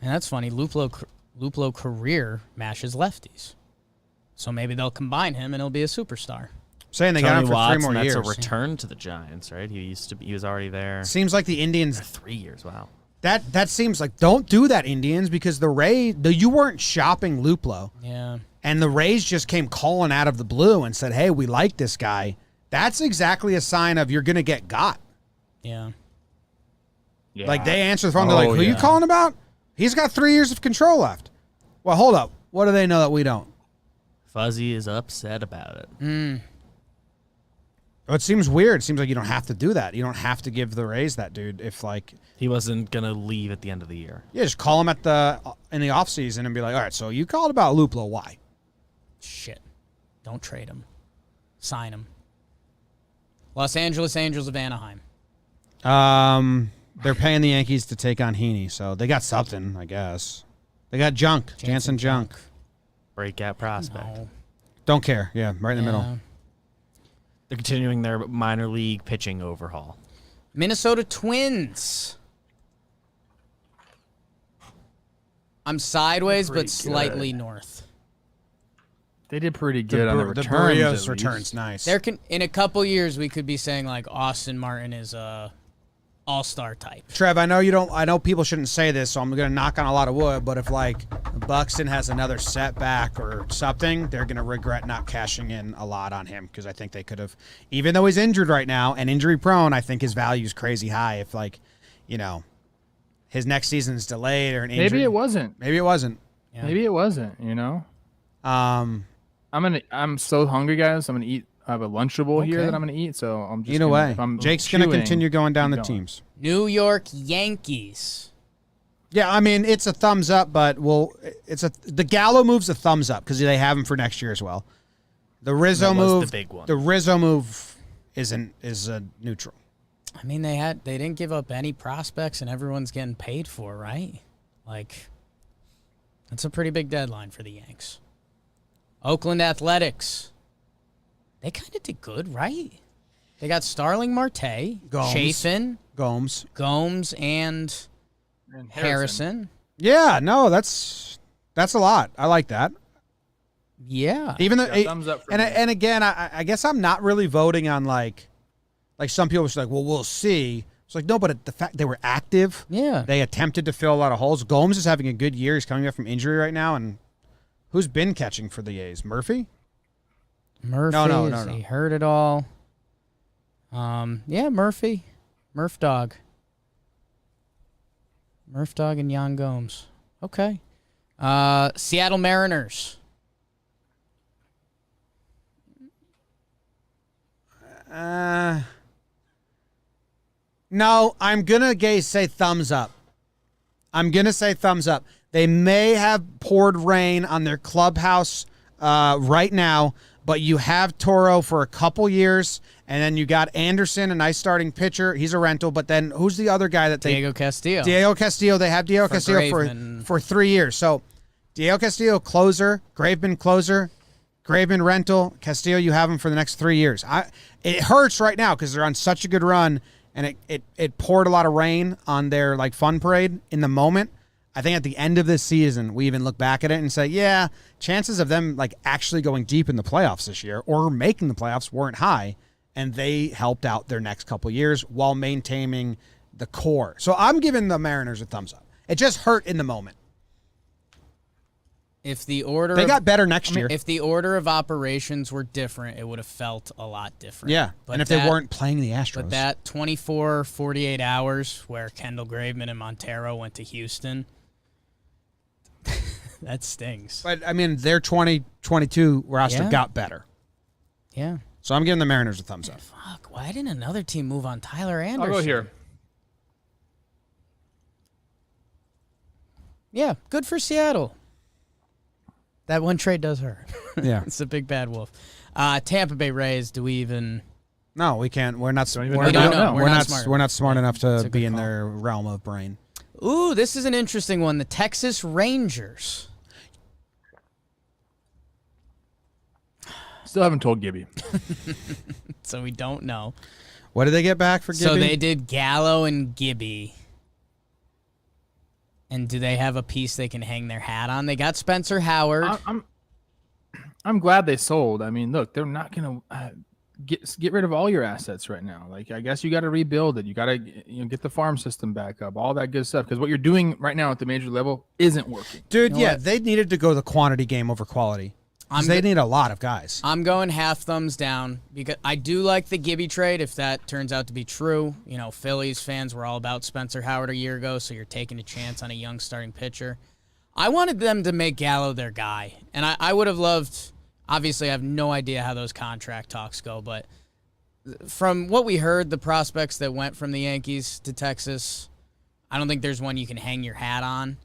And that's funny. Luplo career mashes lefties. So maybe they'll combine him and he'll be a superstar. Saying they got him Tony for Watson, 3 more that's years. a return to the Giants, right? He was already there. Seems like the Indians. 3 years. Wow. That seems like, don't do that, Indians, because you weren't shopping Luplo, Yeah. and the Rays just came calling out of the blue and said, "Hey, we like this guy." That's exactly a sign of you're gonna get got. Yeah. Yeah. Like they answer the phone, they're like, "Who you calling about?" He's got 3 years of control left. Well, hold up. What do they know that we don't? Fuzzy is upset about it. It seems weird. It seems like you don't have to do that. You don't have to give the Rays that dude. If like, He wasn't gonna leave at the end of the year. yeah, just call him in the offseason and be like, "All right, so you called about Luplo. Why?" Shit. Don't trade him. Sign him. Los Angeles Angels of Anaheim. They're paying the Yankees to take on Heaney, so they got something, I guess. They got Junk, Jansen Junk. Breakout prospect. No. Don't care. Yeah, right in the middle. Yeah. They're continuing their minor league pitching overhaul. Minnesota Twins. I'm sideways, but Pretty slightly good. north. They did pretty good on the returns. Barrios at returns least. nice. In a couple years, we could be saying like Austin Martin is a all-star type. Trev, I know people shouldn't say this, so I'm going to knock on a lot of wood, but if like Buxton has another setback or something, they're going to regret not cashing in a lot on him, because I think they could have, even though he's injured right now and injury prone, I think his value is crazy high. If like, his next season is delayed or an injury. Maybe it wasn't. Maybe it wasn't. Yeah. Maybe it wasn't. I'm so hungry, guys. I'm gonna eat. I have a Lunchable here Okay. that I'm gonna eat. So I'm just Either way, if I'm Jake's going to chewing, continue going down the keep going. teams. New York Yankees. Yeah, I mean, it's a thumbs up, but the Gallo move's a thumbs up because they have him for next year as well. The Rizzo That was move, the big one. The Rizzo move is a neutral. I mean, they didn't give up any prospects, and everyone's getting paid for, right? Like, that's a pretty big deadline for the Yanks. Oakland Athletics. They kind of did good, right? They got Starling Marte, Gomes. Chafin, Gomes. and And Harrison. Yeah, no, that's a lot. I like that. Yeah. Even though, Yeah, thumbs up for me. and again, I guess I'm not really voting on like some people are just like, well, we'll see. It's like, no, but the fact they were active. Yeah. They attempted to fill a lot of holes. Gomes is having a good year. He's coming back from injury right now. And who's been catching for the A's? Murphy? Murphy, No. He heard it all. Yeah, Murphy. Murph Dog. Murph Dog and Jan Gomes. Okay. Seattle Mariners. No, I'm going to say thumbs up. They may have poured rain on their clubhouse right now, but you have Toro for a couple years, and then you got Anderson, a nice starting pitcher. He's a rental, but then who's the other guy that they... Diego Castillo. Diego Castillo. They have Diego Castillo Graveman. for 3 years. So Diego Castillo, closer. Graveman, closer. Graveman, rental. Castillo, you have him for the next 3 years. It hurts right now because they're on such a good run, and it poured a lot of rain on their like fun parade in the moment. I think at the end of this season, we even look back at it and say, yeah, chances of them like actually going deep in the playoffs this year or making the playoffs weren't high, and they helped out their next couple years while maintaining the core. So I'm giving the Mariners a thumbs up. It just hurt in the moment. If the order They got better next year. If the order of operations were different, it would have felt a lot different. Yeah, But and if they weren't playing the Astros. But that 24, 48 hours where Kendall Graveman and Montero went to Houston, that stings. But, I mean, their 2022 roster Yeah. got better. Yeah. So I'm giving the Mariners a thumbs up. Fuck, why didn't another team move on Tyler Anderson? I'll go here. Yeah, good for Seattle. That one trade does hurt. Yeah. It's a big bad wolf. Tampa Bay Rays, do we even... No, we can't. We're not. Don't even We're know. not, We're not smart. We're not smart enough That's to a be good in call. their realm of brain. Ooh, this is an interesting one. The Texas Rangers. Still haven't told Gibby. So we don't know. What did they get back for Gibby? So they did Gallo and Gibby. And do they have a piece they can hang their hat on? They got Spencer Howard. I'm glad they sold. I mean, look, they're not gonna get rid of all your assets right now. Like, I guess you got to rebuild it. You got to get the farm system back up, all that good stuff. Because what you're doing right now at the major level isn't working. Dude, You know yeah, what? they needed to go the quantity game over quality. 'Cause they need a lot of guys. I'm going half thumbs down because I do like the Gibby trade if that turns out to be true. You know, Phillies fans were all about Spencer Howard a year ago, so you're taking a chance on a young starting pitcher. I wanted them to make Gallo their guy, and I would have loved, obviously I have no idea how those contract talks go, but from what we heard, the prospects that went from the Yankees to Texas, I don't think there's one you can hang your hat on.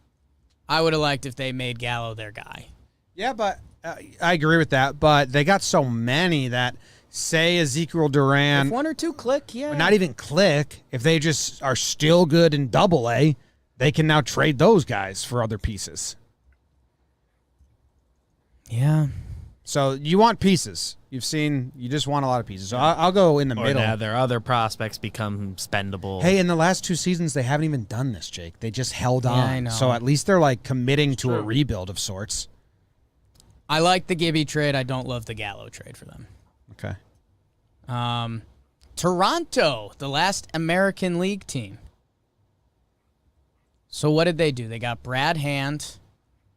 I would have liked if they made Gallo their guy. Yeah, but I agree with that. But they got so many that, say, Ezekiel Duran, If one or two click, yeah. not even click. If they just are still good in Double-A, they can now trade those guys for other pieces. Yeah. So you want pieces. You just want a lot of pieces. So I'll go in the Or middle. now their other prospects become spendable. Hey, in the last 2 seasons, they haven't even done this, Jake. They just held on. I know. So at least they're like committing to a rebuild of sorts. I like the Gibby trade. I don't love the Gallo trade for them. Okay. Toronto, the last American League team. So what did they do? They got Brad Hand.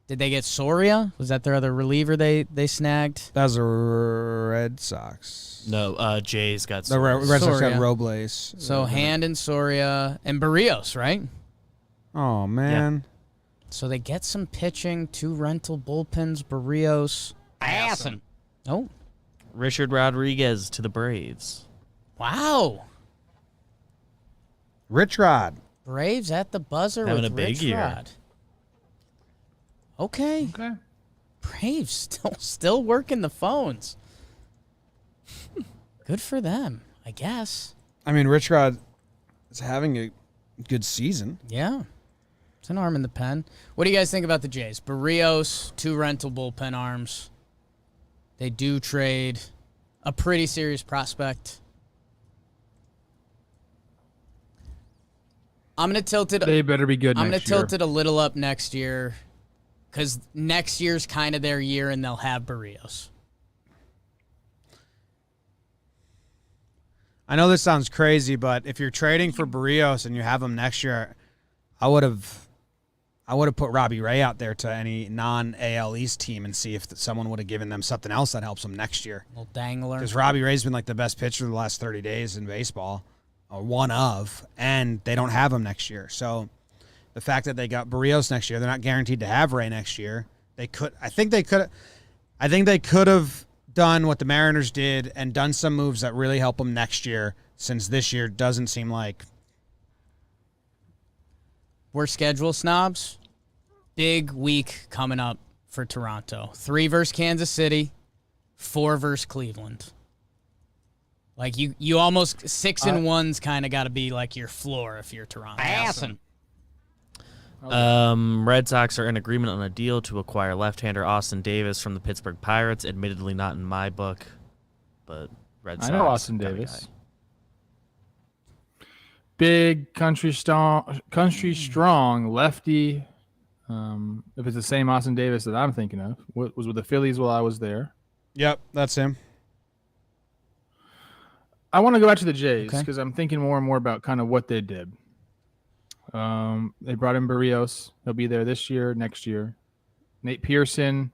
Did they get Soria? Was that their other reliever they snagged? That was the Red Sox. No, Jay's got The Red Sox Soria. got Robles. So Hand and Soria and Barrios, right? Oh, man. So they get some pitching, 2 rental bullpens, Barrios. Awesome. Oh, Richard Rodriguez to the Braves. wow. Rich Rod. Braves at the buzzer Having with a big Rich year. Rod. Okay. Okay. Braves still working the phones. Good for them, I guess. I mean, Rich Rod is having a good season. Yeah. It's an arm in the pen. What do you guys think about the Jays? Barrios, 2 rental bullpen arms. They do trade a pretty serious prospect. I'm going to tilt it. They better be good I'm going to next year. tilt it a little up next year because next year's kind of their year and they'll have Barrios. I know this sounds crazy, but if you're trading for Barrios and you have him next year, I would have put Robbie Ray out there to any non-AL East team and see if someone would have given them something else that helps them next year. Little dangler. Because Robbie Ray's been like the best pitcher the last 30 days in baseball, or one of, and they don't have him next year. So the fact that they got Barrios next year, they're not guaranteed to have Ray next year. I think they could have done what the Mariners did and done some moves that really help them next year, since this year doesn't seem like. We're schedule snobs. Big week coming up for Toronto. 3 versus Kansas City, 4 versus Cleveland. Like you almost 6-1's kind of got to be like your floor if you're Toronto. Red Sox are in agreement on a deal to acquire left-hander Austin Davis from the Pittsburgh Pirates. Admittedly, not in my book, but Red Sox. I know Austin Davis. Big country strong lefty. If it's the same Austin Davis that I'm thinking of, was with the Phillies while I was there. Yep, that's him. I want to go back to the Jays because I'm thinking more and more about kind of what they did. They brought in Barrios. He'll be there this year, next year. Nate Pearson,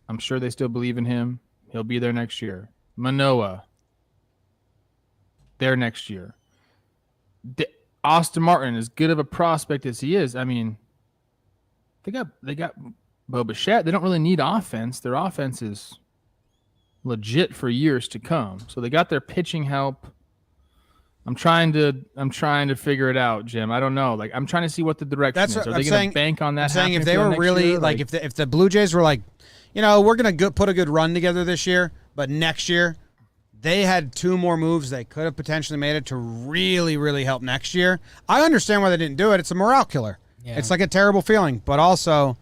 I'm sure they still believe in him. He'll be there next year. Manoah, there next year. Austin Martin, as good of a prospect as he is, I mean, they got Bo Bichette. They don't really need offense. Their offense is legit for years to come. So they got their pitching help. I'm trying to figure it out, Jim. I don't know. Like, I'm trying to see what the direction is. Are they going to bank on that? I'm saying if they were really like, if the Blue Jays were like, we're going to put a good run together this year, but next year they had 2 more moves they could have potentially made it to really, really help next year. I understand why they didn't do it. It's a morale killer. Yeah. It's like a terrible feeling, but also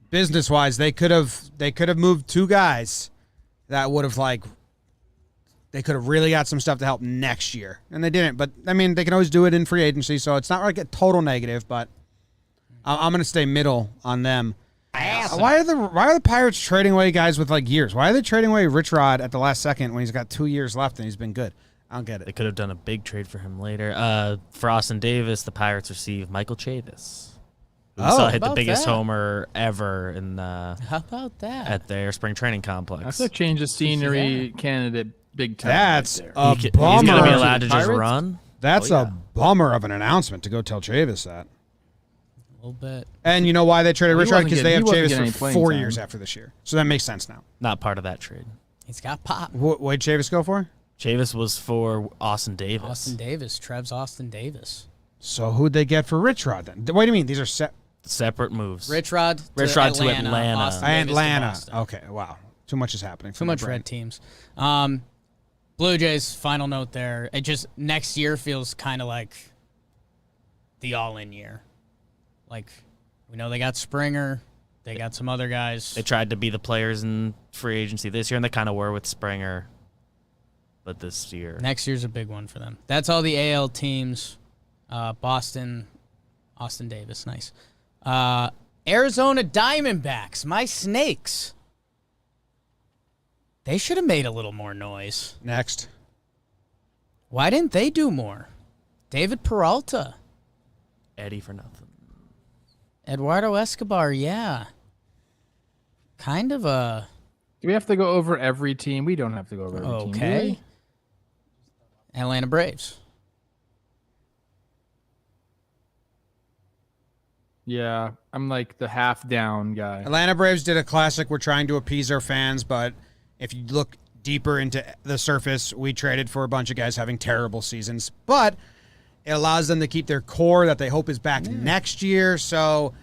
business-wise, they could have moved 2 guys that would have they could have really got some stuff to help next year, and they didn't. But I mean, they can always do it in free agency, so it's not like a total negative. But I'm going to stay middle on them. Why are the Pirates trading away guys with years? Why are they trading away Rich Rod at the last second when he's got 2 years left and he's been good? I don't get it. They could have done a big trade for him later. For Austin Davis, the Pirates receive Michael Chavis, who hit the biggest homer ever in how about that at their spring training complex. That's a change of scenery candidate, big time. That's right a He's bummer. going to be allowed to just run. That's a bummer of an announcement to go tell Chavis that. A little bit. And you know why they traded Rich Rod? Because they have Chavis for 4 time. years after this year. So that makes sense now. Not part of that trade. He's got pop. What did Chavis go for? Chavis was for Austin Davis. Trev's Austin Davis. So who'd they get for Rich Rod then? What do you mean? These are separate moves. Rich Rod to Atlanta. Atlanta. Okay, wow. Too much is happening. Too much red teams. Blue Jays, final note there. It just, next year feels kind of like the all-in year. Like, we know they got Springer. They got some other guys. They tried to be the players in free agency this year, and they kind of were with Springer. But this year. Next year's a big one for them. That's all the AL teams. Boston, Austin Davis, nice. Arizona Diamondbacks, my Snakes. They should have made a little more noise. Next. Why didn't they do more? David Peralta. Eddie for nothing. Eduardo Escobar, yeah. Kind of a... Do we have to go over every team? We don't have to go over every team. Okay. Atlanta Braves. Yeah, I'm like the half down guy. Atlanta Braves did a classic. We're trying to appease our fans, but if you look deeper into the surface, we traded for a bunch of guys having terrible seasons. But it allows them to keep their core that they hope is back next year. So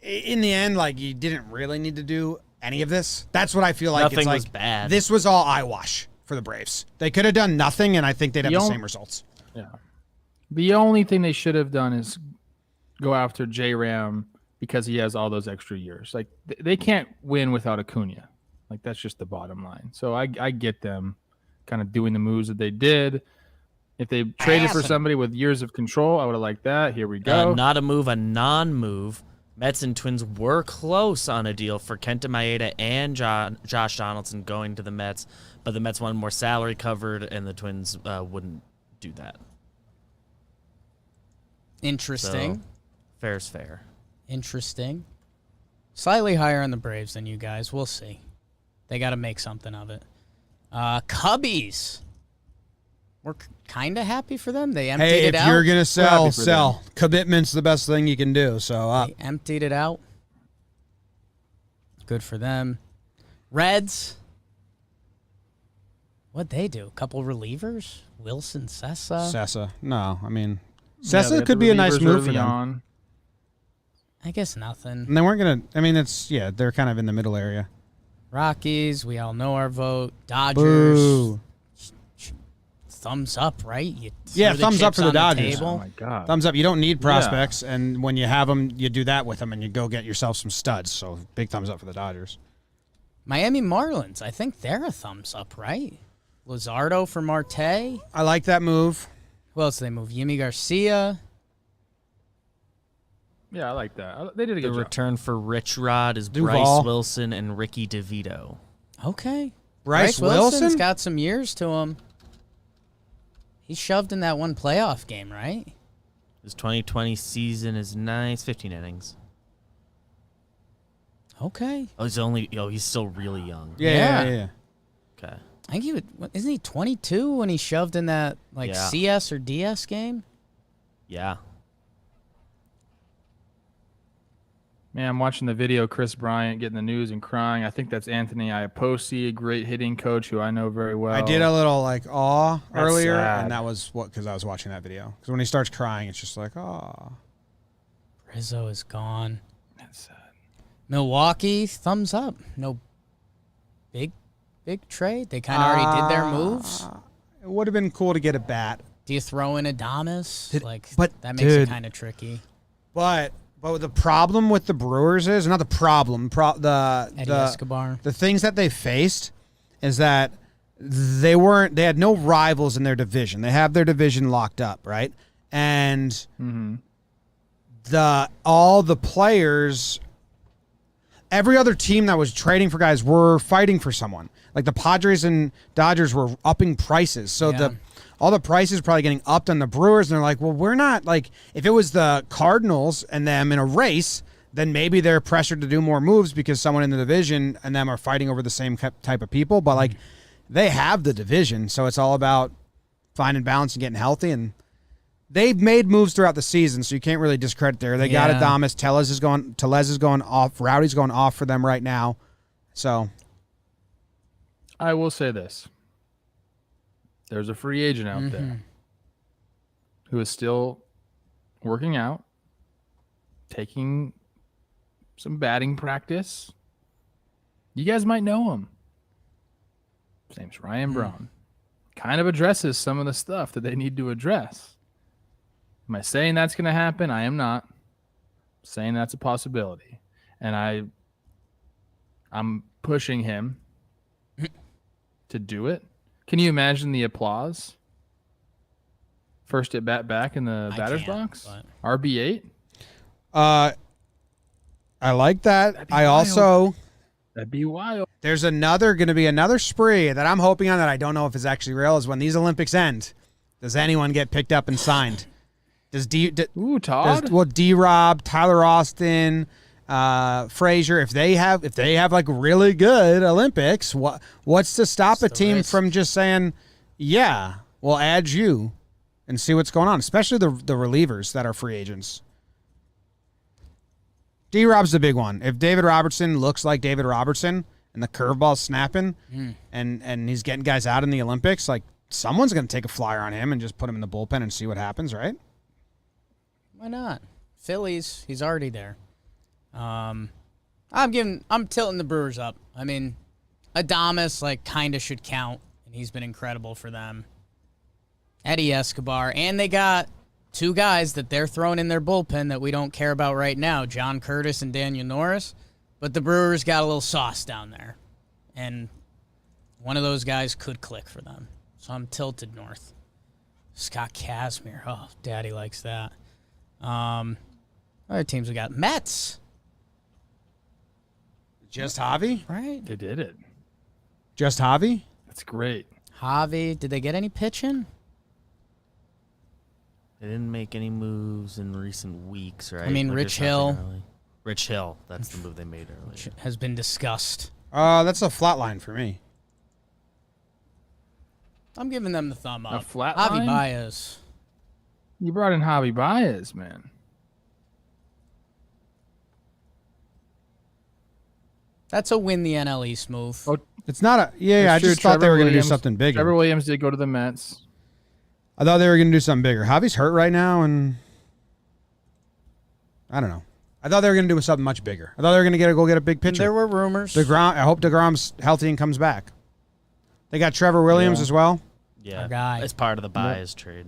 in the end, you didn't really need to do any of this. That's what I feel like. Nothing was bad. This was all eyewash for the Braves. They could have done nothing, and I think they'd have the same results. Yeah. The only thing they should have done is go after J-Ram because he has all those extra years. They can't win without Acuna. That's just the bottom line. So I get them kind of doing the moves that they did. If they traded for somebody with years of control, I would have liked that. Here we go. Not a move, a non-move. Mets and Twins were close on a deal for Kenta Maeda and Josh Donaldson going to the Mets, but the Mets wanted more salary covered, and the Twins wouldn't do that. Interesting. So, fair's fair. Interesting. Slightly higher on the Braves than you guys. We'll see. They got to make something of it. Cubbies. We're kind of happy for them. They emptied Hey, it if out. you're going to sell, happy for sell. Commitment's the best thing you can do. So, They emptied it out. Good for them. Reds. What'd they do? A couple relievers? Wilson, Sessa? Sessa. No, I mean, Yeah, Sessa they got could the be a nice relievers move for early them. on. I guess nothing. And they weren't going to, I mean, they're kind of in the middle area. Rockies, we all know our vote. Dodgers. Boo. Thumbs up, right? You Yeah, throw the thumbs up chips for the on Dodgers. table. Oh my god. Thumbs up. You don't need prospects, and when you have them, you do that with them, and you go get yourself some studs. So big thumbs up for the Dodgers. Miami Marlins, I think they're a thumbs up, right? Luzardo for Marte. I like that move. Who else did they move? Yimi Garcia. Yeah, I like that. They did a The good job. return for Rich Rod is Duval. Bryce Wilson and Ricky DeVito. Okay. Bryce Wilson's Wilson? got some years to him. He shoved in that one playoff game, right? His 2020 season is nice, 15 innings. Okay. Oh, he's still really young. Yeah. Okay. I think isn't he 22 when he shoved in that Yeah. CS or DS game? Yeah. Man, I'm watching the video. Chris Bryant getting the news and crying. I think that's Anthony Iapoce, a great hitting coach who I know very well. I did a little awe That's earlier, sad. and that was because I was watching that video. Because when he starts crying, it's just like, aw. Rizzo is gone. That's sad. Milwaukee, thumbs up. No big trade. They kind of already did their moves. It would have been cool to get a bat, Do you throw in Adames? but, that makes it dude. kind of tricky. but the problem with the Brewers is not the problem. Eddie Escobar. The things that they faced is that they had no rivals in their division. They have their division locked up, right? And all the players, every other team that was trading for guys were fighting for someone. Like the Padres and Dodgers were upping prices. So Yeah. all the prices probably getting upped on the Brewers, and they're like, well, we're not, like, if it was the Cardinals and them in a race, then maybe they're pressured to do more moves because someone in the division and them are fighting over the same type of people. But, like, they have the division, so it's all about finding balance and getting healthy. And they've made moves throughout the season, so you can't really discredit there. They got Yeah. Adames. Tellez is going off. Rowdy's going off for them right now. So I will say this. There's a free agent out there who is still working out, taking some batting practice. You guys might know him. His name's Ryan Braun. Kind of addresses some of the stuff that they need to address. Am I saying that's going to happen? I am not. I'm saying that's a possibility. And I'm pushing him to do it. Can you imagine the applause? First at bat back in the batter's can't, box? but- RB8? I like that. That'd be I wild. also... That'd be wild. There's going to be another spree that I'm hoping on that I don't know if it's actually real is when these Olympics end. Does anyone get picked up and signed? Does Todd? D-Rob, Tyler Austin, Frazier, if they have like really good Olympics, what's to stop a the team risk. from just saying, yeah, we'll add you and see what's going on, especially the relievers that are free agents. D-Rob's the big one. If David Robertson looks like David Robertson and the curveball's snapping and he's getting guys out in the Olympics, like someone's going to take a flyer on him and just put him in the bullpen and see what happens, right? Why not? Phillies, he's already there. I'm tilting the Brewers up. I mean, Adames like kind of should count, and he's been incredible for them. Eddie Escobar, and they got two guys that they're throwing in their bullpen that we don't care about right now, John Curtis and Daniel Norris. But the Brewers got a little sauce down there, and one of those guys could click for them. So I'm tilted north. Scott Kazmir, oh, Daddy likes that. Other teams we got Mets. Just Javi? Right? They did it. Just Javi? That's great. Javi, did they get any pitching? They didn't make any moves in recent weeks, right? I mean, Like, Rich there's nothing Hill. early. Rich Hill, that's the move they made earlier. Has been discussed. That's a flat line for me. I'm giving them the thumb up. flat Javi line? Baez. You brought in Javi Baez, man. That's a win the NL East move. Oh, It's not a... Yeah, That's I true. just thought they Trevor were going to do Williams- something bigger. Trevor Williams did go to the Mets. I thought they were going to do something bigger. Javi's hurt right now, and... I don't know. I thought they were going to do something much bigger. I thought they were going to go get a big pitcher. There were rumors. DeGrom, I hope DeGrom's healthy and comes back. They got Trevor Williams Yeah. as well. Yeah, Our guy. it's part of the Baez trade.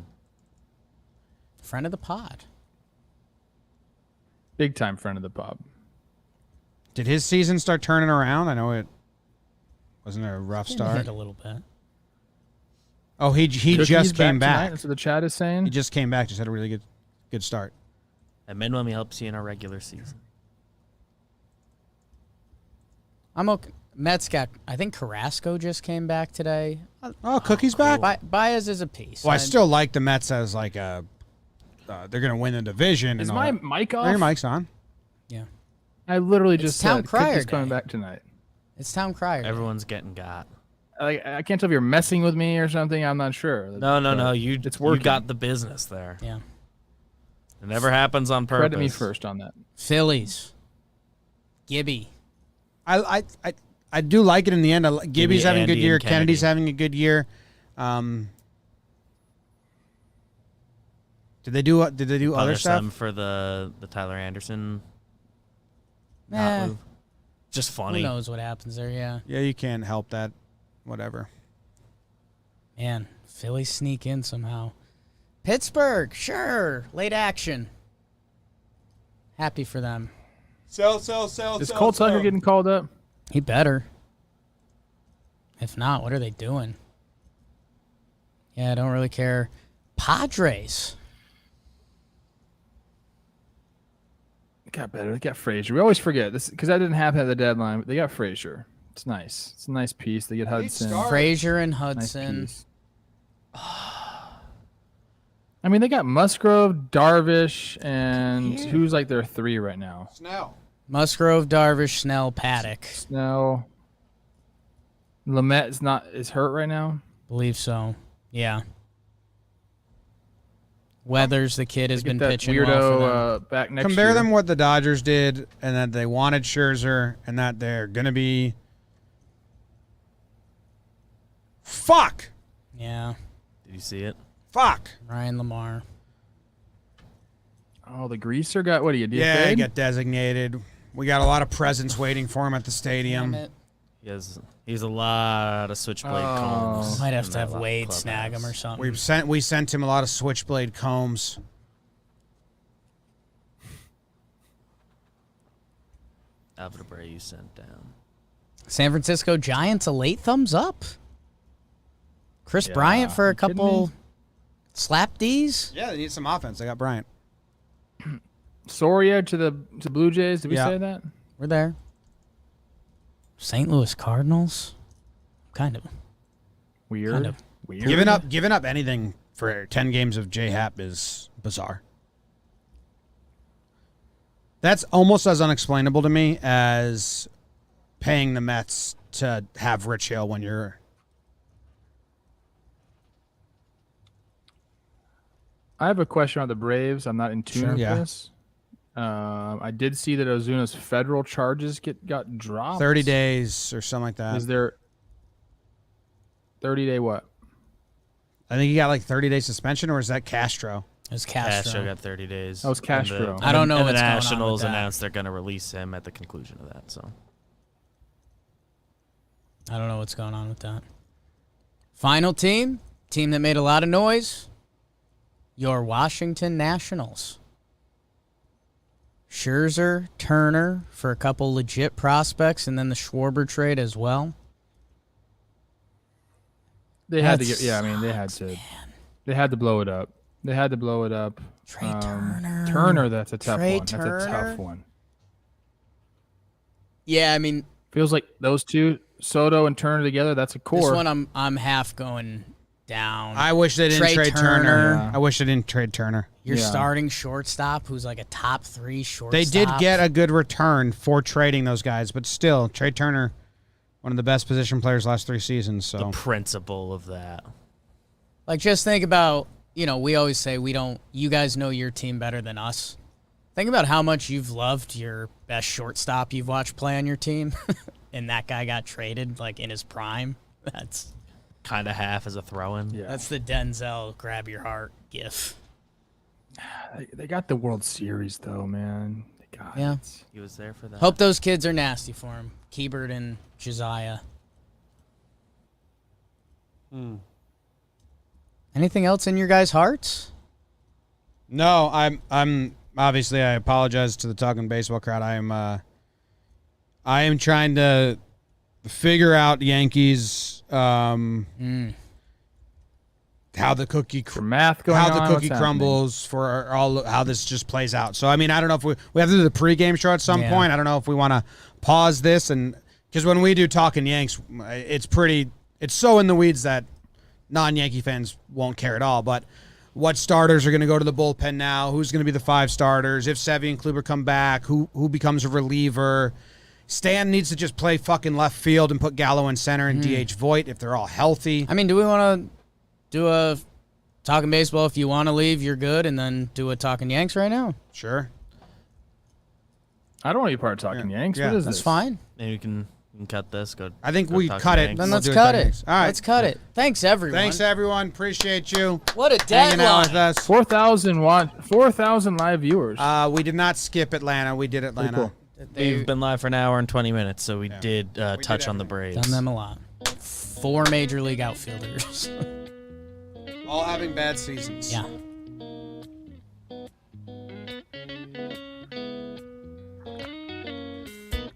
Friend of the pod. Big time friend of the pub. Did his season start turning around? I know it wasn't a rough Hit start. a little bit. Oh, he Cookie's just came tonight, back. That's what the chat is saying. He just came back. Just had a really good start. And minimum he helps you in our regular season. I'm okay. Mets got, I think Carrasco just came back today. Oh, Cookie's back. Baez is a piece. Well, I still like the Mets as like a. They're going to win the division. Is and all my that. mic off? Your mic's on. Yeah. I literally It's just Town said Crier Cookie's coming Day. back tonight. It's Town Crier. Everyone's getting got. I can't tell if you're messing with me or something. I'm not sure. No. You It's you working. got the business there. Yeah. It never happens on purpose. Credit me first on that. Phillies. Gibby. I do like it in the end. Gibby's having a good Andy, year. and Kennedy's Kennedy. having a good year. Did they do other Punish stuff? them for the Tyler Anderson Eh, move. Just who funny. knows what happens there, yeah. Yeah, you can't help that. Whatever. Man, Phillies sneak in somehow. Pittsburgh, sure. Late action. Happy for them. Sell. Is Cole Tucker getting called up? He better. If not, what are they doing? Yeah, I don't really care. Padres. It got better. They got Frazier. We always forget this because that didn't happen at the deadline. But they got Frazier. It's nice. It's a nice piece. They get Hudson. start. Frazier and Nice Hudson. piece. I mean, they got Musgrove, Darvish, and who's like their three right now? Snell. Musgrove, Darvish, Snell, Paddock. Snell. Lamet is hurt right now. Believe so. Yeah. Weathers, the kid, has Get been that pitching weirdo well for them. back next Compare year. them what the Dodgers did, and that they wanted Scherzer, and that they're gonna be. Fuck. Yeah. Did you see it? Fuck. Ryan Lamar. Oh, the greaser got what? Do you Yeah, fade? get designated. We got a lot of presents waiting for him at the stadium. Damn it. He's a lot of switchblade combs. Might have in to have that Wade clubhouse. snag him or something. We sent him a lot of switchblade combs. Alvin Abreu sent down. San Francisco Giants, a late thumbs up. Chris Yeah, Bryant for a you kidding couple me? slap D's. Yeah, they need some offense. They got Bryant. Soria to the Blue Jays. Did we Yeah. say that? We're there. St. Louis Cardinals. Kind of. Weird. Kind of. Weird. Giving up anything for 10 games of J Happ is bizarre. That's almost as unexplainable to me as paying the Mets to have Rich Hill when you're. I have a question on the Braves. I'm not in tune Sure. with Yeah. this. I did see that Ozuna's federal charges got dropped. 30 days or something like that. Is there 30-day what? I think he got like 30-day suspension, or is that Castro? It was Castro. Castro got 30 days. That was Castro. I don't know And what's the going on Nationals with that. announced they're going to release him at the conclusion of that. So I don't know what's going on with that. Final team that made a lot of noise. Your Washington Nationals. Scherzer, Turner for a couple legit prospects, and then the Schwarber trade as well. They had to That get. Yeah, I mean, they had to. They had to blow it up. They had to blow it up. Trey Turner. Turner, that's a tough Trey one. That's a Turner. tough one. Yeah, I mean, Feels like those two, Soto and Turner together, that's a core. this one I'm half going down. I wish they didn't trade Turner. Yeah. I wish they didn't trade Turner. Your Yeah. starting shortstop, who's like a top 3 shortstop. They did get a good return for trading those guys, but still, trade Turner, one of the best position players last 3 seasons. So The principle of that. Like, just think about, we always say you guys know your team better than us. Think about how much you've loved your best shortstop you've watched play on your team, and that guy got traded, like, in his prime. That's Kind of half as a throw-in. Yeah. the Denzel grab your heart gif. They got the World Series, though, man. They got Yeah. it. He was there for that. Hope those kids are nasty for him. Keibert and Josiah. Anything else in your guys' hearts? no, I'm obviously I apologize to the Talkin' Baseball crowd. I am trying to figure out Yankees how the cookie For math going on, how the what's cookie happening? crumbles for all how this just plays out. So I mean, I don't know if we have to do the pregame show at some Yeah. point. I don't know if we want to pause this and because when we do Talking Yanks, it's so in the weeds that non-Yankee fans won't care at all. But what starters are going to go to the bullpen now? Who's going to be the 5 starters? If Sevy and Kluber come back, who becomes a reliever? Stan needs to just play fucking left field and put Gallo in center and DH Voit if they're all healthy. I mean, do we want to do a Talking Baseball? If you want to leave, you're good, and then do a Talking Yanks right now? Sure. I don't want to be part of Talking Yanks. Yeah, What is That's this? fine. Maybe we can cut this. Go. I think go we Talkin' cut it. Yanks. Then We'll let's do cut Talking it. Yanks. All right. Let's cut it. Thanks, everyone. Thanks, everyone. Appreciate you What a hanging out with deadline. us. 4,000 live viewers. We did not skip Atlanta. We did Atlanta. cool. We've been live for an hour and 20 minutes, so we did touch on the everything. Braves. Done them a lot. 4 major league outfielders. All having bad seasons. Yeah.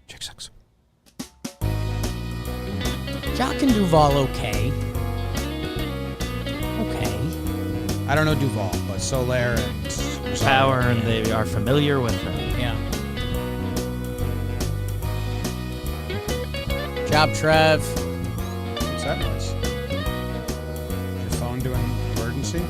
Chick sucks. Jock and Duval, okay. Okay. I don't know Duval, but Soler and Power, and they are familiar with them. Yeah. Job, Trev. What's that noise? Your phone doing emergency?